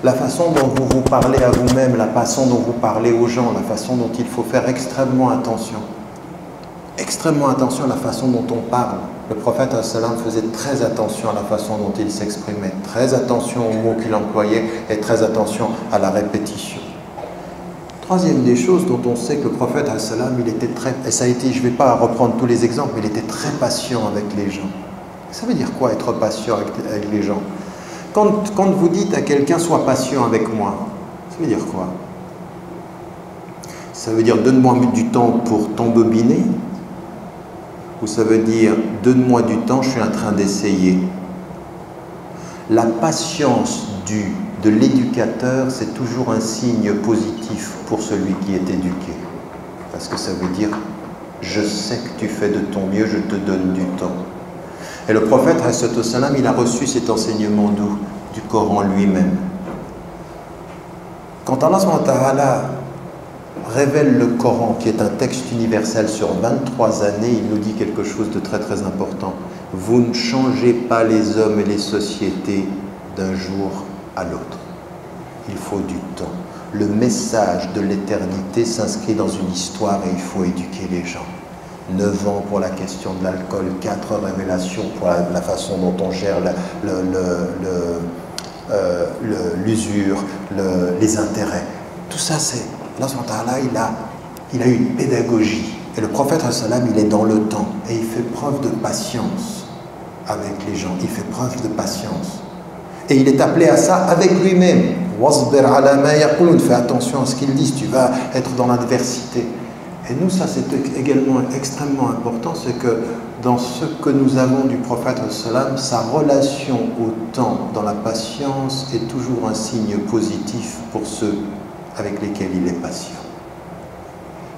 La façon dont vous vous parlez à vous-même, la façon dont vous parlez aux gens, la façon dont il faut faire extrêmement attention. Extrêmement attention à la façon dont on parle. Le prophète faisait très attention à la façon dont il s'exprimait, très attention aux mots qu'il employait et très attention à la répétition. Troisième des choses dont on sait que le prophète il était très, et ça a été, je ne vais pas reprendre tous les exemples, mais il était très patient avec les gens. Ça veut dire quoi être patient avec les gens? Quand vous dites à quelqu'un sois patient avec moi, ça veut dire quoi? Ça veut dire donne-moi du temps pour t'embobiner? Ou ça veut dire donne-moi du temps, je suis en train d'essayer? La patience de l'éducateur, c'est toujours un signe positif pour celui qui est éduqué. Parce que ça veut dire je sais que tu fais de ton mieux, je te donne du temps. Et le prophète, il a reçu cet enseignement du Coran lui-même. Quand Allah révèle le Coran, qui est un texte universel sur 23 années, il nous dit quelque chose de très très important. Vous ne changez pas les hommes et les sociétés d'un jour à l'autre. Il faut du temps. Le message de l'éternité s'inscrit dans une histoire et il faut éduquer les gens. 9 ans pour la question de l'alcool, 4 révélations pour la façon dont on gère l'usure, les intérêts. Tout ça, c'est... Allah, il a eu une pédagogie. Et le prophète, il est dans le temps. Et il fait preuve de patience avec les gens. Il fait preuve de patience. Et il est appelé à ça avec lui-même. Wasbir ala ma yaqulun, fais attention à ce qu'ils disent, tu vas être dans l'adversité. Et nous, ça c'est également extrêmement important, c'est que dans ce que nous avons du prophète sallam, sa relation au temps, dans la patience, est toujours un signe positif pour ceux avec lesquels il est patient.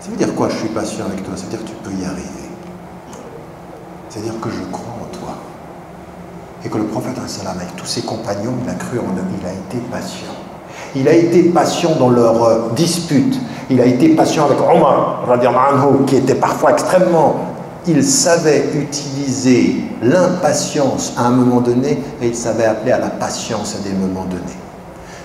Ça veut dire quoi, je suis patient avec toi? Ça veut dire que tu peux y arriver. C'est-à-dire que je crois en toi. Et que le prophète sallam, avec tous ses compagnons, il a cru en eux, il a été patient. Il a été patient dans leurs disputes. Il a été patient avec Omar, qui était parfois extrêmement... Il savait utiliser l'impatience à un moment donné et il savait appeler à la patience à des moments donnés.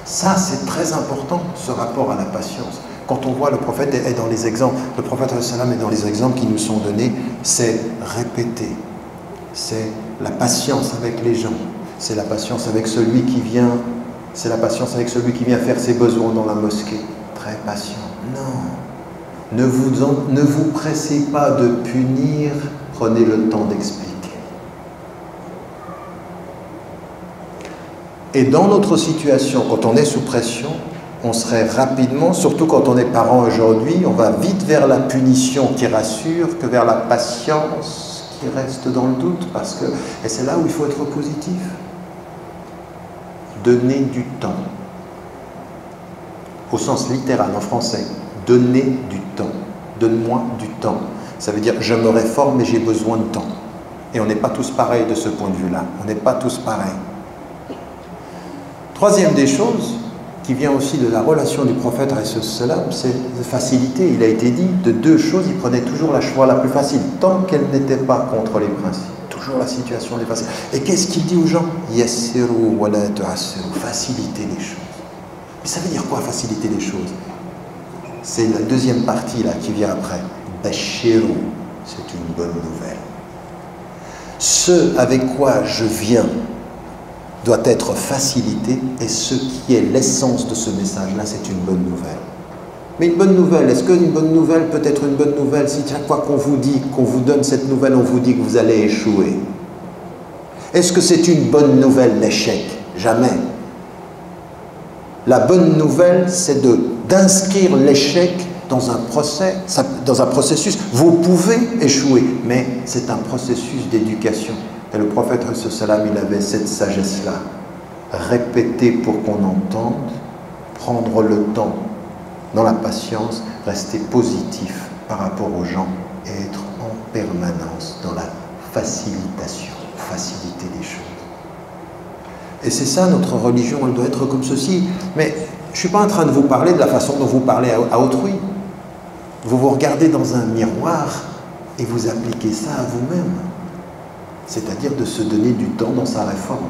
Ça, c'est très important, ce rapport à la patience. Quand on voit le prophète est dans les exemples, le prophète sallam est dans les exemples qui nous sont donnés, c'est répéter. C'est la patience avec les gens. C'est la patience avec celui qui vient... C'est la patience avec celui qui vient faire ses besoins dans la mosquée. Très patient. Non. Ne vous pressez pas de punir. Prenez le temps d'expliquer. Et dans notre situation, quand on est sous pression, on serait rapidement, surtout quand on est parent aujourd'hui, on va vite vers la punition qui rassure que vers la patience qui reste dans le doute. Et c'est là où il faut être positif. Donner du temps. Au sens littéral en français, donner du temps. Donne-moi du temps. Ça veut dire je me réforme mais j'ai besoin de temps. Et on n'est pas tous pareils de ce point de vue-là. On n'est pas tous pareils. Troisième des choses qui vient aussi de la relation du prophète, c'est la facilité. Il a été dit de deux choses, il prenait toujours la choix la plus facile, tant qu'elle n'était pas contre les principes. Toujours la situation est facile. Et qu'est-ce qu'il dit aux gens? Yassiru wa la tu'assiru. Faciliter les choses. Mais ça veut dire quoi, faciliter les choses? C'est la deuxième partie là qui vient après. Bashiru, c'est une bonne nouvelle. Ce avec quoi je viens doit être facilité, et ce qui est l'essence de ce message-là, c'est une bonne nouvelle. Mais une bonne nouvelle, est-ce qu'une bonne nouvelle peut être une bonne nouvelle si chaque fois qu'on vous dit, qu'on vous donne cette nouvelle, on vous dit que vous allez échouer? Est-ce que c'est une bonne nouvelle, l'échec? Jamais. La bonne nouvelle, c'est d'inscrire l'échec dans un processus. Vous pouvez échouer, mais c'est un processus d'éducation. Et le prophète, il avait cette sagesse-là. Répéter pour qu'on entende, prendre le temps dans la patience, rester positif par rapport aux gens et être en permanence dans la facilitation, faciliter les choses. Et c'est ça notre religion, elle doit être comme ceci. Mais je ne suis pas en train de vous parler de la façon dont vous parlez à autrui. Vous vous regardez dans un miroir et vous appliquez ça à vous-même. C'est-à-dire de se donner du temps dans sa réforme.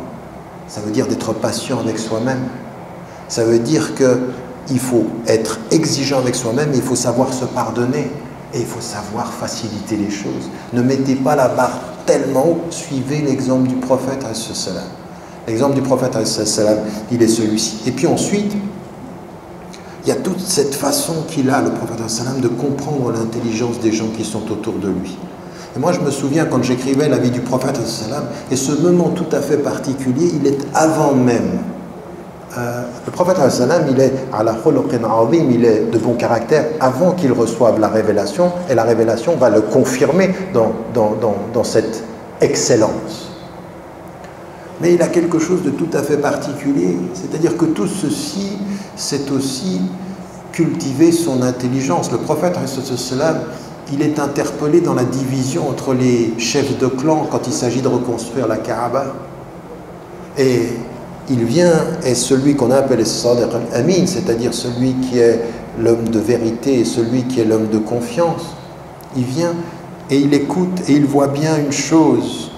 Ça veut dire d'être patient avec soi-même. Ça veut dire qu'il faut être exigeant avec soi-même, il faut savoir se pardonner et il faut savoir faciliter les choses. Ne mettez pas la barre tellement haut, suivez l'exemple du prophète. L'exemple du prophète, il est celui-ci. Et puis ensuite, il y a toute cette façon qu'il a, le prophète, de comprendre l'intelligence des gens qui sont autour de lui. Et moi, je me souviens quand j'écrivais la vie du prophète, et ce moment tout à fait particulier, il est avant même. Le prophète, il est ala khuluqin azim, il est de bon caractère avant qu'il reçoive la révélation, et la révélation va le confirmer dans cette excellence. Mais il a quelque chose de tout à fait particulier, c'est-à-dire que tout ceci, c'est aussi cultiver son intelligence. Le prophète, il est interpellé dans la division entre les chefs de clan quand il s'agit de reconstruire la Kaaba. Et il vient, et celui qu'on appelle le Sadiq al-Amin, c'est-à-dire celui qui est l'homme de vérité et celui qui est l'homme de confiance, il vient et il écoute et il voit bien une chose,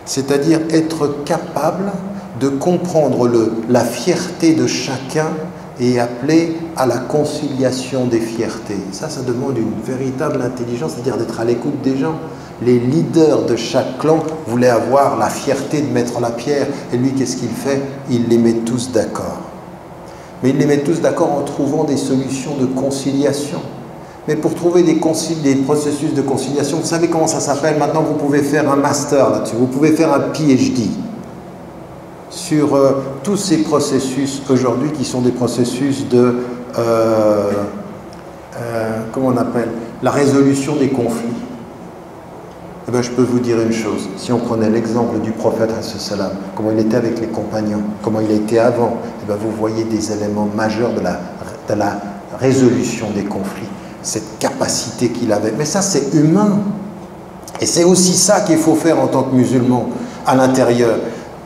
c'est-à-dire être capable de comprendre la fierté de chacun et appeler à la conciliation des fiertés. Ça demande une véritable intelligence, c'est-à-dire d'être à l'écoute des gens. Les leaders de chaque clan voulaient avoir la fierté de mettre la pierre, et lui, qu'est-ce qu'il fait? Il les met tous d'accord. Mais il les met tous d'accord en trouvant des solutions de conciliation. Mais pour trouver des processus de conciliation, vous savez comment ça s'appelle? Maintenant, vous pouvez faire un master là-dessus, vous pouvez faire un PhD. sur tous ces processus aujourd'hui qui sont des processus de, comment on appelle, la résolution des conflits. Eh bien, je peux vous dire une chose, si on prenait l'exemple du prophète, comment il était avec les compagnons, comment il a été avant, eh bien, vous voyez des éléments majeurs de la résolution des conflits, cette capacité qu'il avait. Mais ça, c'est humain. Et c'est aussi ça qu'il faut faire en tant que musulman, à l'intérieur.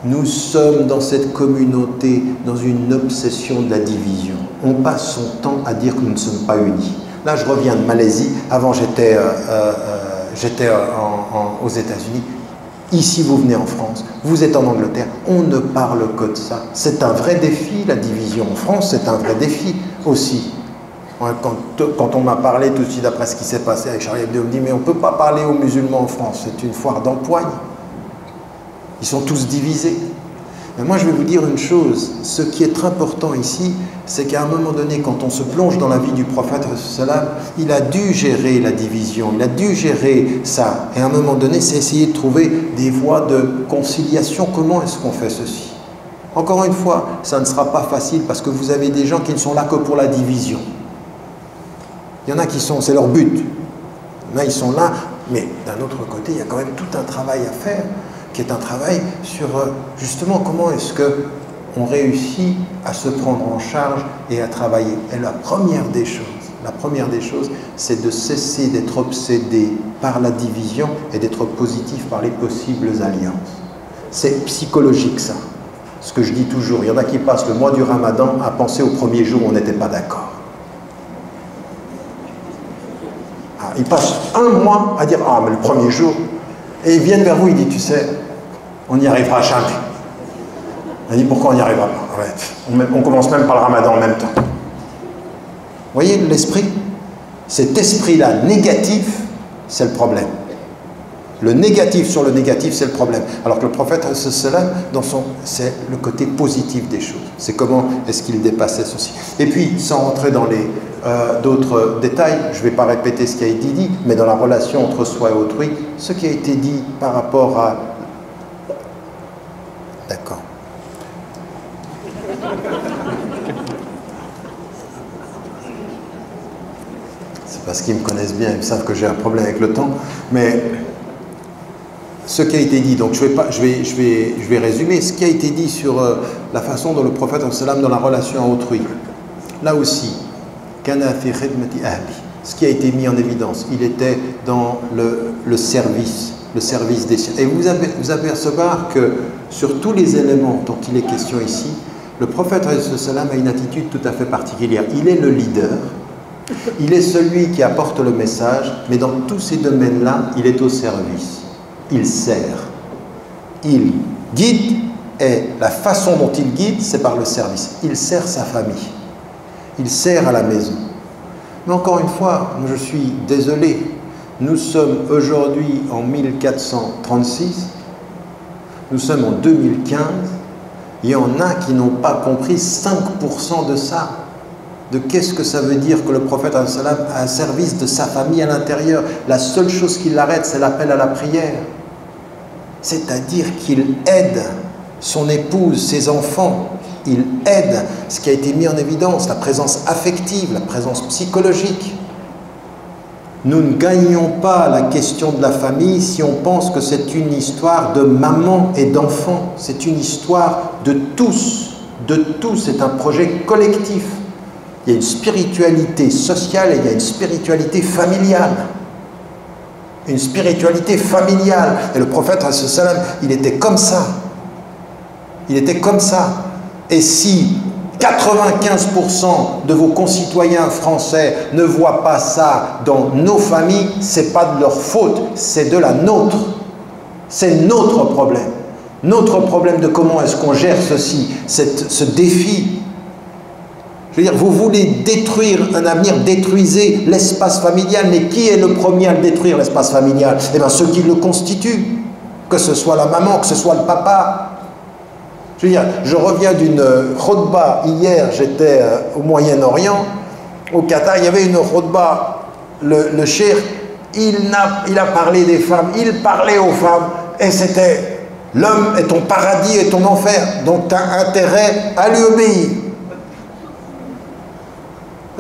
Nous sommes dans cette communauté, dans une obsession de la division. On passe son temps à dire que nous ne sommes pas unis. Là, je reviens de Malaisie. Avant, j'étais aux États-Unis. Ici, vous venez en France. Vous êtes en Angleterre. On ne parle que de ça. C'est un vrai défi, la division. En France, c'est un vrai défi aussi. Quand on m'a parlé tout de suite après ce qui s'est passé avec Charlie Hebdo, on me dit mais on ne peut pas parler aux musulmans en France, c'est une foire d'empoigne. Ils sont tous divisés. Mais moi je vais vous dire une chose, ce qui est important ici, c'est qu'à un moment donné, quand on se plonge dans la vie du prophète, il a dû gérer la division, il a dû gérer ça. Et à un moment donné, c'est essayer de trouver des voies de conciliation. Comment est-ce qu'on fait ceci? Encore une fois, ça ne sera pas facile parce que vous avez des gens qui ne sont là que pour la division. Il y en a qui sont, c'est leur but. Là, ils sont là, mais d'un autre côté, il y a quand même tout un travail à faire, qui est un travail sur justement comment est-ce qu'on réussit à se prendre en charge et à travailler. Et la première des choses, c'est de cesser d'être obsédé par la division et d'être positif par les possibles alliances. C'est psychologique ça. Ce que je dis toujours, il y en a qui passent le mois du Ramadan à penser au premier jour où on n'était pas d'accord. Ils passent un mois à dire « Ah, mais le premier jour », et ils viennent vers vous, ils disent « Tu sais, on n'y arrivera jamais. » On dit « Pourquoi on n'y arrivera pas ?» Ouais, on commence même par le Ramadan en même temps. Vous voyez l'esprit? Cet esprit-là, négatif, c'est le problème. Le négatif sur le négatif, c'est le problème. Alors que le prophète, c'est le côté positif des choses. C'est comment est-ce qu'il dépassait ceci. Et puis, sans rentrer dans les d'autres détails, je ne vais pas répéter ce qui a été dit, mais dans la relation entre soi et autrui, ce qui a été dit par rapport à... D'accord. C'est parce qu'ils me connaissent bien, ils savent que j'ai un problème avec le temps, mais... Ce qui a été dit, donc je vais résumer, ce qui a été dit sur la façon dont le prophète dans la relation à autrui. Là aussi, ce qui a été mis en évidence, il était dans le service des siens. Et vous apercevoir que sur tous les éléments dont il est question ici, le prophète a une attitude tout à fait particulière. Il est le leader, il est celui qui apporte le message, mais dans tous ces domaines-là, il est au service. Il sert, il guide, et la façon dont il guide, c'est par le service. Il sert sa famille, il sert à la maison. Mais encore une fois, je suis désolé, nous sommes aujourd'hui en 1436, nous sommes en 2015, il y en a qui n'ont pas compris 5% de ça. De qu'est-ce que ça veut dire que le prophète a un service de sa famille à l'intérieur. La seule chose qui l'arrête, c'est l'appel à la prière. C'est-à-dire qu'il aide son épouse, ses enfants. Il aide ce qui a été mis en évidence, la présence affective, la présence psychologique. Nous ne gagnons pas la question de la famille si on pense que c'est une histoire de maman et d'enfants. C'est une histoire de tous. De tous, c'est un projet collectif. Il y a une spiritualité sociale et il y a une spiritualité familiale. Une spiritualité familiale. Et le prophète, il était comme ça. Il était comme ça. Et si 95% de vos concitoyens français ne voient pas ça dans nos familles, ce n'est pas de leur faute, c'est de la nôtre. C'est notre problème. Notre problème de comment est-ce qu'on gère ceci, ce défi. Je veux dire, vous voulez détruire un avenir, détruisez l'espace familial, mais qui est le premier à le détruire, l'espace familial? Eh bien, ceux qui le constituent, que ce soit la maman, que ce soit le papa. Je veux dire, je reviens d'une khutba, hier j'étais au Moyen-Orient, au Qatar, il y avait une khutba, le cheikh, il a parlé des femmes, il parlait aux femmes, et c'était L'homme est ton paradis et ton enfer, donc tu as intérêt à lui obéir.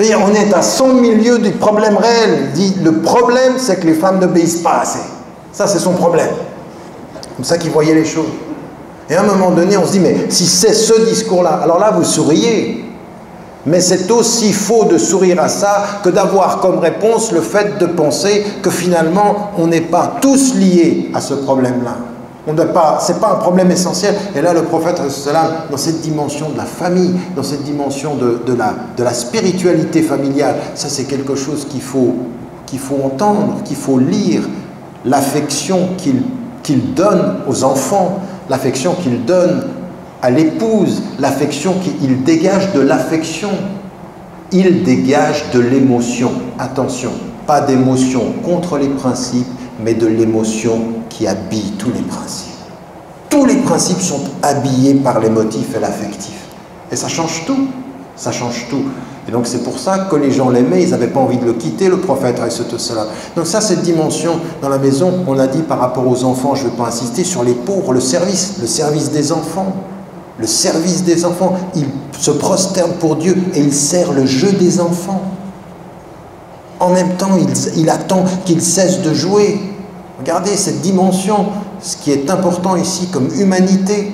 Et on est à 100 milieux du problème réel. Il dit, le problème, c'est que les femmes n'obéissent pas assez. Ça, c'est son problème. Comme ça qu'il voyait les choses. Et à un moment donné, on se dit, mais si c'est ce discours-là, alors là, vous souriez. Mais c'est aussi faux de sourire à ça que d'avoir comme réponse le fait de penser que finalement, on n'est pas tous liés à ce problème-là. C'est pas un problème essentiel. Et là, le prophète, dans cette dimension de la famille, dans cette dimension de la spiritualité familiale, ça c'est quelque chose qu'il faut entendre, qu'il faut lire. L'affection qu'il donne aux enfants, l'affection qu'il donne à l'épouse, l'affection qu'il dégage de l'affection. Il dégage de l'émotion. Attention, pas d'émotion contre les principes, mais de l'émotion qui habille tous les principes. Tous les principes sont habillés par l'émotif et l'affectif. Et ça change tout. Ça change tout. Et donc c'est pour ça que les gens l'aimaient, ils n'avaient pas envie de le quitter, le prophète. Donc ça, cette dimension dans la maison, on a dit par rapport aux enfants, je ne vais pas insister, sur les pauvres, le service des enfants. Le service des enfants. Il se prosterne pour Dieu et il sert le jeu des enfants. En même temps, il attend qu'ils cessent de jouer. Regardez cette dimension, ce qui est important ici comme humanité.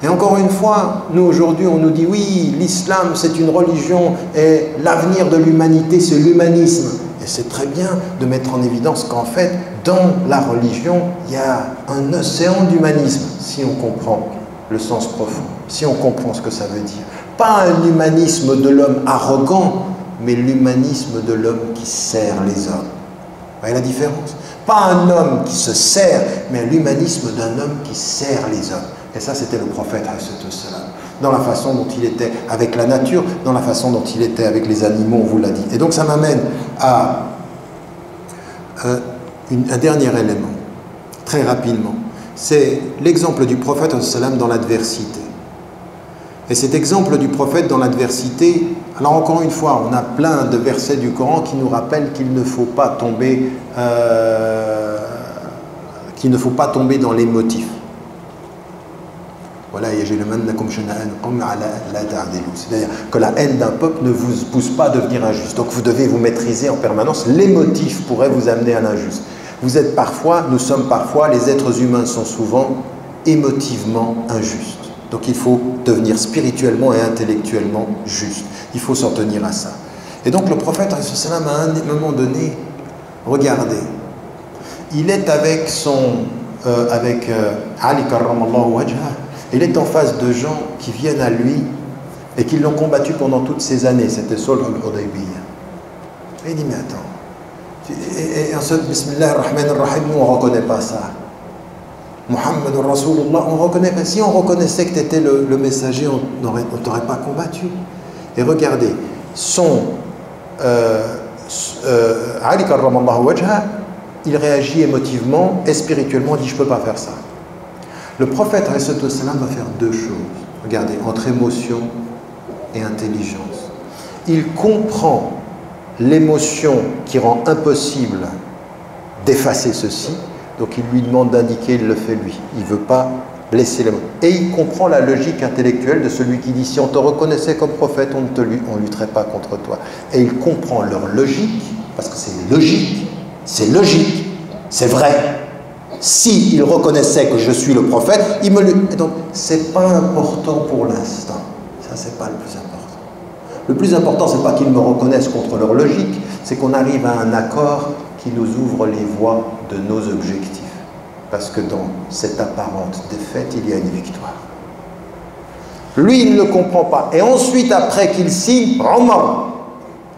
Et encore une fois, nous aujourd'hui, on nous dit oui, l'islam c'est une religion et l'avenir de l'humanité c'est l'humanisme. Et c'est très bien de mettre en évidence qu'en fait, dans la religion, il y a un océan d'humanisme, si on comprend le sens profond, si on comprend ce que ça veut dire. Pas un humanisme de l'homme arrogant, mais l'humanisme de l'homme qui sert les hommes. Vous voyez la différence? Pas un homme qui se sert, mais l'humanisme d'un homme qui sert les hommes. Et ça, c'était le prophète, dans la façon dont il était avec la nature, dans la façon dont il était avec les animaux, on vous l'a dit. Et donc, ça m'amène à un dernier élément, très rapidement. C'est l'exemple du prophète dans l'adversité. Et cet exemple du prophète dans l'adversité, alors encore une fois, on a plein de versets du Coran qui nous rappellent qu'il ne faut pas tomber, dans l'émotif. Voilà, c'est-à-dire que la haine d'un peuple ne vous pousse pas à devenir injuste. Donc vous devez vous maîtriser en permanence. L'émotif pourrait vous amener à l'injuste. Nous sommes parfois, les êtres humains sont souvent émotivement injustes. Donc il faut devenir spirituellement et intellectuellement juste. Il faut s'en tenir à ça. Et donc le prophète, à un moment donné, regardez, il est avec Ali karramallahu wajha, il est en face de gens qui viennent à lui et qui l'ont combattu pendant toutes ces années. C'était Sulh al-Hudaybiyah. Et il dit, mais attends, et ensuite, Bismillah ar-Rahman ar-Rahim, nous on ne reconnaît pas ça. Muhammad Rasulullah, on reconnaît pas. Si on reconnaissait que tu étais le messager, on ne t'aurait pas combattu. Et regardez, Ali karramallahu wajha, il réagit émotivement et spirituellement, il dit, je ne peux pas faire ça. Le prophète va faire deux choses. Regardez, entre émotion et intelligence. Il comprend l'émotion qui rend impossible d'effacer ceci. Donc il lui demande d'indiquer, il le fait lui. Il ne veut pas blesser les mots. Et il comprend la logique intellectuelle de celui qui dit, si on te reconnaissait comme prophète, on ne lutterait pas contre toi. Et il comprend leur logique, parce que c'est logique, c'est vrai. Si il reconnaissait que je suis le prophète, il me lutte. Donc c'est pas important pour l'instant. Ça, c'est pas le plus important. Le plus important, c'est pas qu'ils me reconnaissent contre leur logique, c'est qu'on arrive à un accord qui nous ouvre les voies de nos objectifs. Parce que dans cette apparente défaite, il y a une victoire. Lui, il ne le comprend pas. Et ensuite, après qu'il signe, Omar,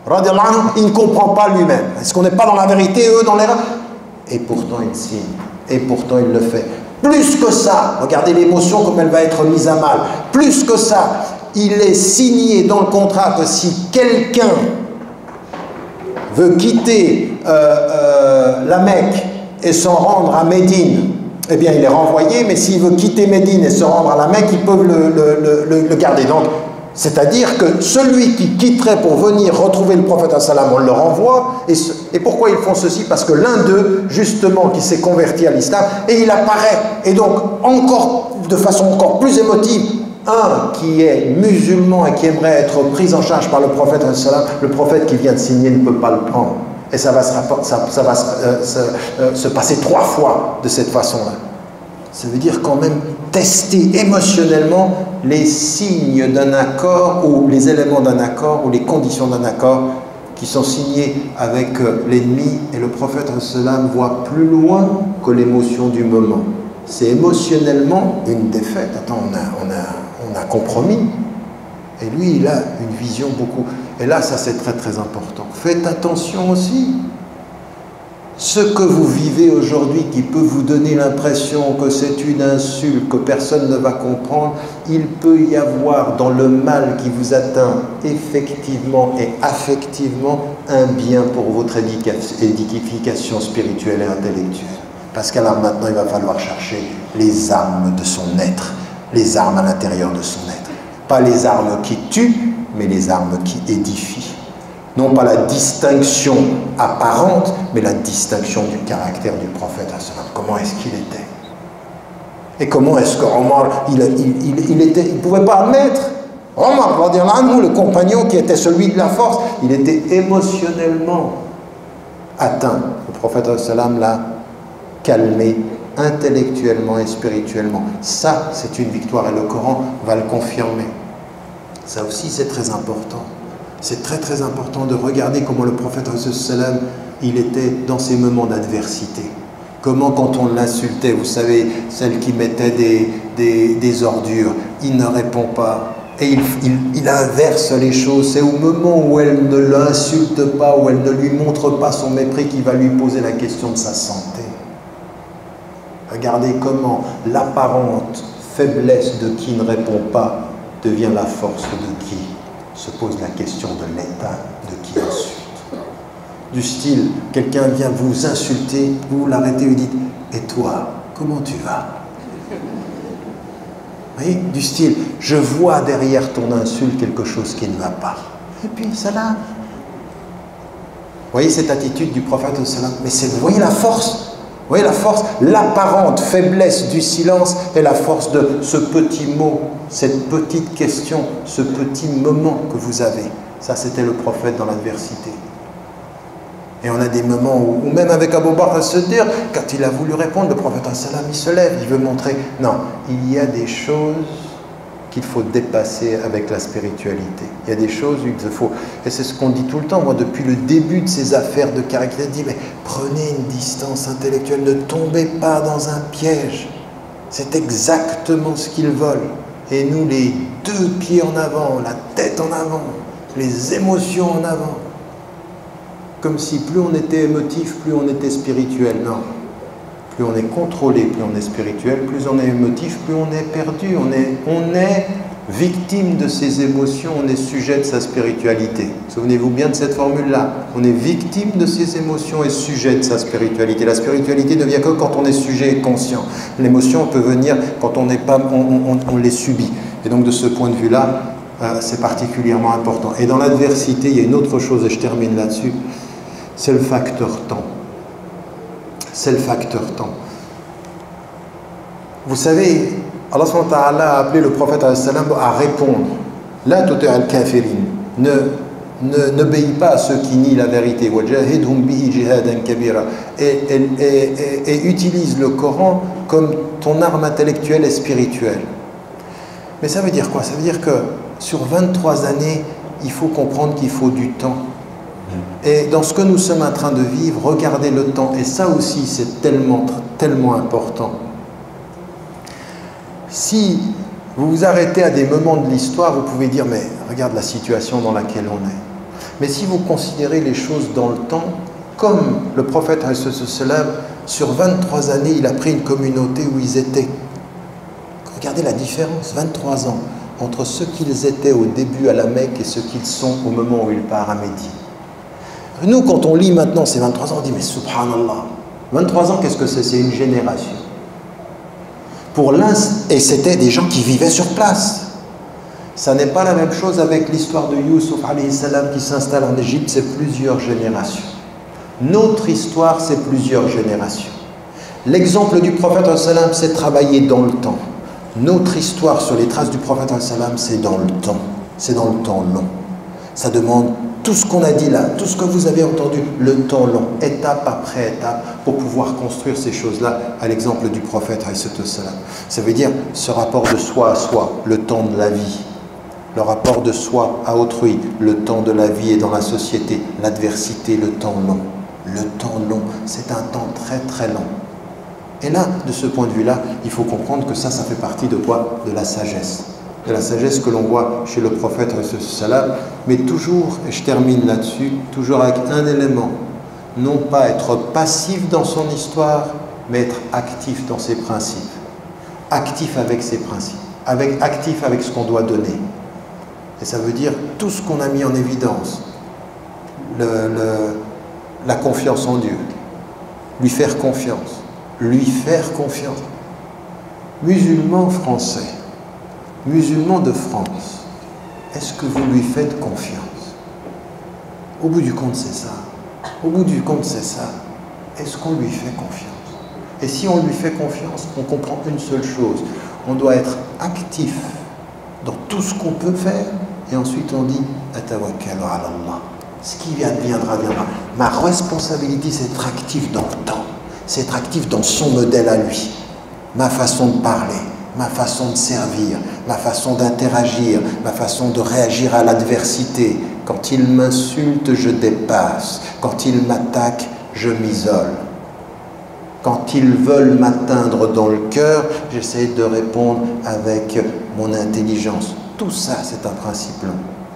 radiallahu anhu, il ne comprend pas lui-même. Est-ce qu'on n'est pas dans la vérité, eux, dans l'erreur? Et pourtant, il signe. Et pourtant, il le fait. Plus que ça, regardez l'émotion comme elle va être mise à mal. Plus que ça, il est signé dans le contrat que si quelqu'un veut quitter la Mecque et s'en rendre à Médine, eh bien il est renvoyé, mais s'il veut quitter Médine et se rendre à la Mecque, ils peuvent le garder. Donc C'est-à-dire que celui qui quitterait pour venir retrouver le prophète, on le renvoie. Et pourquoi ils font ceci? Parce que l'un d'eux, justement, qui s'est converti à l'islam, et il apparaît. Et donc, encore, de façon encore plus émotive, un qui est musulman et qui aimerait être pris en charge par le prophète qui vient de signer ne peut pas le prendre. Et ça va se passer 3 fois de cette façon-là. Ça veut dire quand même tester émotionnellement les signes d'un accord ou les éléments d'un accord ou les conditions d'un accord qui sont signés avec l'ennemi, et le prophète voit plus loin que l'émotion du moment. C'est émotionnellement une défaite. Attends, on a compromis. Et lui, il a une vision beaucoup. Et là, ça c'est très très important. Faites attention aussi. Ce que vous vivez aujourd'hui qui peut vous donner l'impression que c'est une insulte, que personne ne va comprendre, il peut y avoir dans le mal qui vous atteint effectivement et affectivement un bien pour votre édification spirituelle et intellectuelle. Parce qu'alors maintenant il va falloir chercher les armes de son être, les armes à l'intérieur de son être. Pas les armes qui tuent, mais les armes qui édifient. Non pas la distinction apparente, mais la distinction du caractère du prophète. Comment est-ce qu'il était? Et comment est-ce que Omar, il ne pouvait pas admettre. Omar, le compagnon qui était celui de la force, il était émotionnellement atteint. Le prophète l'a calmé intellectuellement et spirituellement. Ça, c'est une victoire et le Coran va le confirmer. Ça aussi, c'est très important. C'est très très important de regarder comment le prophète il était dans ces moments d'adversité. Comment quand on l'insultait, vous savez, celle qui mettait des ordures, il ne répond pas. Et il inverse les choses. C'est au moment où elle ne l'insulte pas, où elle ne lui montre pas son mépris, qu'il va lui poser la question de sa santé. Regardez comment l'apparente faiblesse de qui ne répond pas devient la force de qui se pose la question de l'état de qui insulte. Du style, quelqu'un vient vous insulter, vous l'arrêtez et vous dites « Et toi, comment tu vas ?» Vous voyez, du style, je vois derrière ton insulte quelque chose qui ne va pas. Et puis, salam. Vous voyez cette attitude du prophète, mais vous voyez la force. Vous voyez la force, l'apparente faiblesse du silence et la force de ce petit mot, cette petite question, ce petit moment que vous avez. Ça, c'était le prophète dans l'adversité. Et on a des moments où même avec Abu Bakr as-Siddiq, quand il a voulu répondre, le prophète il se lève, il veut montrer. Non, il y a des choses qu'il faut dépasser avec la spiritualité. Il y a des choses où il faut... Et c'est ce qu'on dit tout le temps. Moi, depuis le début de ces affaires de caractère, je dis, mais prenez une distance intellectuelle, ne tombez pas dans un piège. C'est exactement ce qu'ils veulent. Et nous, les 2 pieds en avant, la tête en avant, les émotions en avant. Comme si plus on était émotif, plus on était spirituel. Non. Plus on est contrôlé, plus on est spirituel, plus on est émotif, plus on est perdu. On est victime de ses émotions, on est sujet de sa spiritualité. Souvenez-vous bien de cette formule-là. On est victime de ses émotions et sujet de sa spiritualité. La spiritualité ne vient que quand on est sujet et conscient. L'émotion peut venir quand on n'est pas, on les subit. Et donc de ce point de vue-là, c'est particulièrement important. Et dans l'adversité, il y a une autre chose, et je termine là-dessus, c'est le facteur temps. C'est le facteur temps. Vous savez, Allah subhanahu wa ta'ala a appelé le prophète à répondre. La tuti' al-kafirin. N'obéis pas à ceux qui nient la vérité. Wajahidhum bihi jihadan kabira. Et utilise le Coran comme ton arme intellectuelle et spirituelle. Mais ça veut dire quoi? Ça veut dire que sur 23 années, il faut comprendre qu'il faut du temps. Et dans ce que nous sommes en train de vivre, regardez le temps. Et ça aussi, c'est tellement, tellement important. Si vous vous arrêtez à des moments de l'histoire, vous pouvez dire, mais regarde la situation dans laquelle on est. Mais si vous considérez les choses dans le temps, comme le prophète, sur 23 années, il a pris une communauté où ils étaient. Regardez la différence, 23 ans, entre ce qu'ils étaient au début à la Mecque et ce qu'ils sont au moment où il part à Médine. Nous, quand on lit maintenant ces 23 ans, on dit, mais subhanallah, 23 ans, qu'est-ce que c'est? C'est une génération. Et c'était des gens qui vivaient sur place. Ça n'est pas la même chose avec l'histoire de Youssouf alayhi salam qui s'installe en Égypte, c'est plusieurs générations. Notre histoire, c'est plusieurs générations. L'exemple du prophète salam, c'est travailler dans le temps. Notre histoire sur les traces du prophète salam, c'est dans le temps. C'est dans le temps long. Ça demande tout ce qu'on a dit là, tout ce que vous avez entendu, le temps long, étape après étape, pour pouvoir construire ces choses-là à l'exemple du prophète salam. Ça veut dire ce rapport de soi à soi, le temps de la vie. Le rapport de soi à autrui, le temps de la vie et dans la société, l'adversité, le temps long. Le temps long, c'est un temps très très long. Et là, de ce point de vue-là, il faut comprendre que ça fait partie de quoi? De la sagesse. De la sagesse que l'on voit chez le prophète salam, mais toujours, et je termine là-dessus, toujours avec un élément, non pas être passif dans son histoire, mais être actif dans ses principes. Actif avec ses principes, actif avec ce qu'on doit donner. Et ça veut dire tout ce qu'on a mis en évidence, la confiance en Dieu, lui faire confiance, musulman français, musulman de France, est-ce que vous lui faites confiance? Au bout du compte, c'est ça. Au bout du compte, c'est ça. Est-ce qu'on lui fait confiance? Et si on lui fait confiance, on comprend une seule chose. On doit être actif dans tout ce qu'on peut faire. Et ensuite on dit « Atawakkalu ala Allah ». Ce qui viendra, viendra. Ma responsabilité, c'est d'être actif dans le temps. C'est être actif dans son modèle à lui. Ma façon de parler, ma façon de servir, ma façon d'interagir, ma façon de réagir à l'adversité. Quand il m'insulte, je dépasse. Quand il m'attaque, je m'isole. Quand ils veulent m'atteindre dans le cœur, j'essaie de répondre avec mon intelligence. Tout ça, c'est un principe long.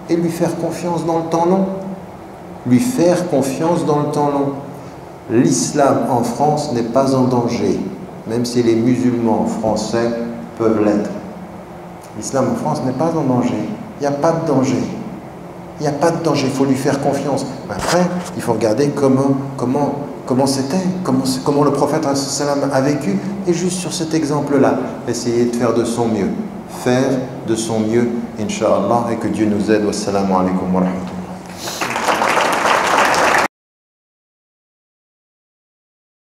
Et lui faire confiance dans le temps long. Lui faire confiance dans le temps long. L'islam en France n'est pas en danger, même si les musulmans français peuvent l'être. L'islam en France n'est pas en danger. Il n'y a pas de danger. Il n'y a pas de danger, il faut lui faire confiance. Après, il faut regarder comment c'était, comment le prophète a vécu. Et juste sur cet exemple-là, essayer de faire de son mieux. Faire de son mieux, Inch'Allah, et que Dieu nous aide. Wassalamu alaikum wa rahmatullahi.